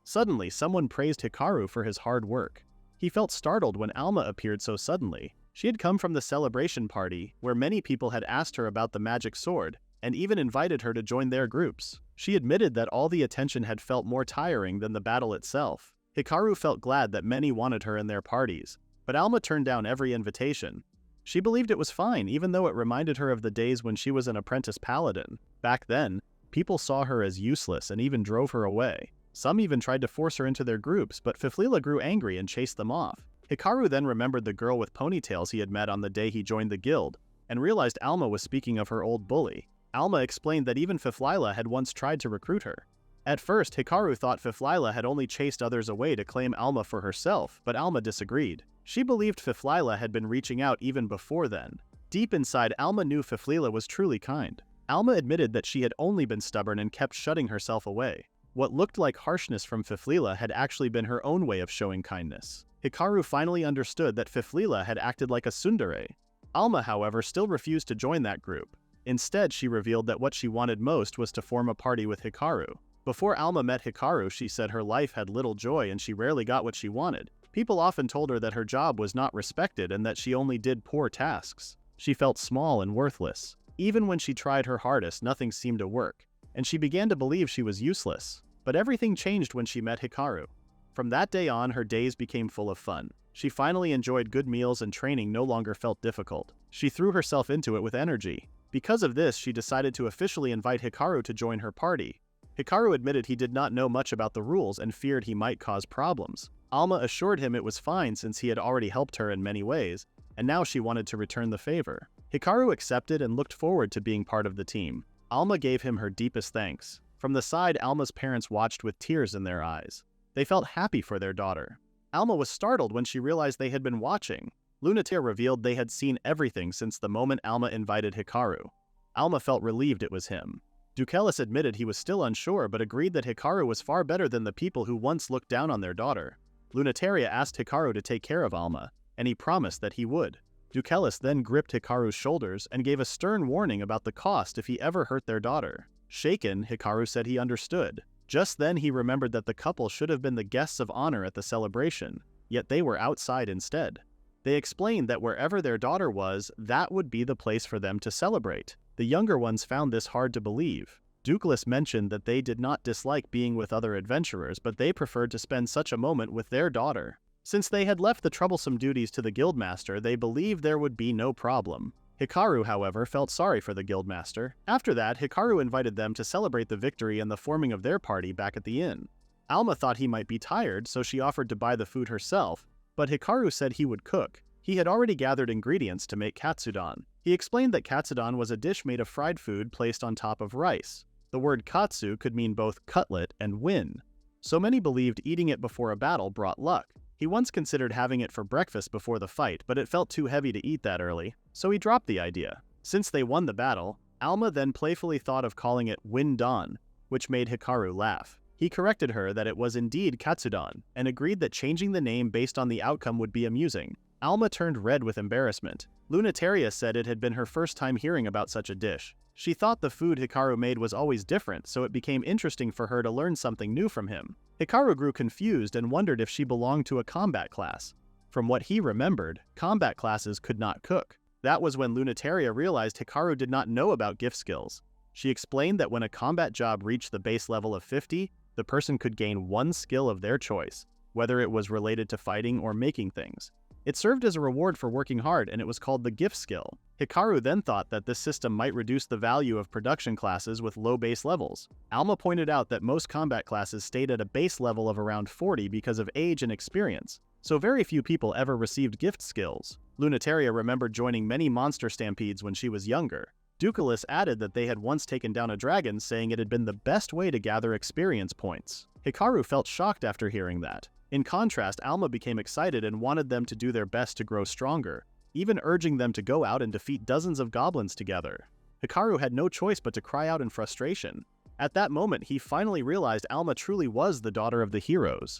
Suddenly, someone praised Hikaru for his hard work. He felt startled when Alma appeared so suddenly. She had come from the celebration party, where many people had asked her about the magic sword, and even invited her to join their groups. She admitted that all the attention had felt more tiring than the battle itself. Hikaru felt glad that many wanted her in their parties, but Alma turned down every invitation. She believed it was fine, even though it reminded her of the days when she was an apprentice paladin. Back then, people saw her as useless and even drove her away. Some even tried to force her into their groups, but Fiflila grew angry and chased them off. Hikaru then remembered the girl with ponytails he had met on the day he joined the guild, and realized Alma was speaking of her old bully. Alma explained that even Fiflila had once tried to recruit her. At first, Hikaru thought Fiflila had only chased others away to claim Alma for herself, but Alma disagreed. She believed Fiflila had been reaching out even before then. Deep inside, Alma knew Fiflila was truly kind. Alma admitted that she had only been stubborn and kept shutting herself away. What looked like harshness from Fiflila had actually been her own way of showing kindness. Hikaru finally understood that Fiflila had acted like a tsundere. Alma, however, still refused to join that group. Instead, she revealed that what she wanted most was to form a party with Hikaru. Before Alma met Hikaru, she said her life had little joy and she rarely got what she wanted. People often told her that her job was not respected and that she only did poor tasks. She felt small and worthless. Even when she tried her hardest, nothing seemed to work, and she began to believe she was useless. But everything changed when she met Hikaru. From that day on, her days became full of fun. She finally enjoyed good meals and training no longer felt difficult. She threw herself into it with energy. Because of this, she decided to officially invite Hikaru to join her party. Hikaru admitted he did not know much about the rules and feared he might cause problems. Alma assured him it was fine since he had already helped her in many ways, and now she wanted to return the favor. Hikaru accepted and looked forward to being part of the team. Alma gave him her deepest thanks. From the side, Alma's parents watched with tears in their eyes. They felt happy for their daughter. Alma was startled when she realized they had been watching. Undeterred revealed they had seen everything since the moment Alma invited Hikaru. Alma felt relieved it was him. Dukelis admitted he was still unsure but agreed that Hikaru was far better than the people who once looked down on their daughter. Lunataria asked Hikaru to take care of Alma, and he promised that he would. Dukelis then gripped Hikaru's shoulders and gave a stern warning about the cost if he ever hurt their daughter. Shaken, Hikaru said he understood. Just then he remembered that the couple should have been the guests of honor at the celebration, yet they were outside instead. They explained that wherever their daughter was, that would be the place for them to celebrate. The younger ones found this hard to believe. Dukelis mentioned that they did not dislike being with other adventurers, but they preferred to spend such a moment with their daughter. Since they had left the troublesome duties to the guildmaster, they believed there would be no problem. Hikaru, however, felt sorry for the guildmaster. After that, Hikaru invited them to celebrate the victory and the forming of their party back at the inn. Alma thought he might be tired, so she offered to buy the food herself, but Hikaru said he would cook. He had already gathered ingredients to make katsudon. He explained that katsudon was a dish made of fried food placed on top of rice. The word katsu could mean both cutlet and win. So many believed eating it before a battle brought luck. He once considered having it for breakfast before the fight, but it felt too heavy to eat that early, so he dropped the idea. Since they won the battle, Alma then playfully thought of calling it Windon, which made Hikaru laugh. He corrected her that it was indeed katsudon, and agreed that changing the name based on the outcome would be amusing. Alma turned red with embarrassment. Lunataria said it had been her first time hearing about such a dish. She thought the food Hikaru made was always different, so it became interesting for her to learn something new from him. Hikaru grew confused and wondered if she belonged to a combat class. From what he remembered, combat classes could not cook. That was when Lunataria realized Hikaru did not know about gift skills. She explained that when a combat job reached the base level of 50, the person could gain one skill of their choice, whether it was related to fighting or making things. It served as a reward for working hard, and it was called the gift skill. Hikaru then thought that this system might reduce the value of production classes with low base levels. Alma pointed out that most combat classes stayed at a base level of around 40 because of age and experience, so very few people ever received gift skills. Lunataria remembered joining many monster stampedes when she was younger. Dukelis added that they had once taken down a dragon, saying it had been the best way to gather experience points. Hikaru felt shocked after hearing that. In contrast, Alma became excited and wanted them to do their best to grow stronger, even urging them to go out and defeat dozens of goblins together. Hikaru had no choice but to cry out in frustration. At that moment, he finally realized Alma truly was the daughter of the heroes.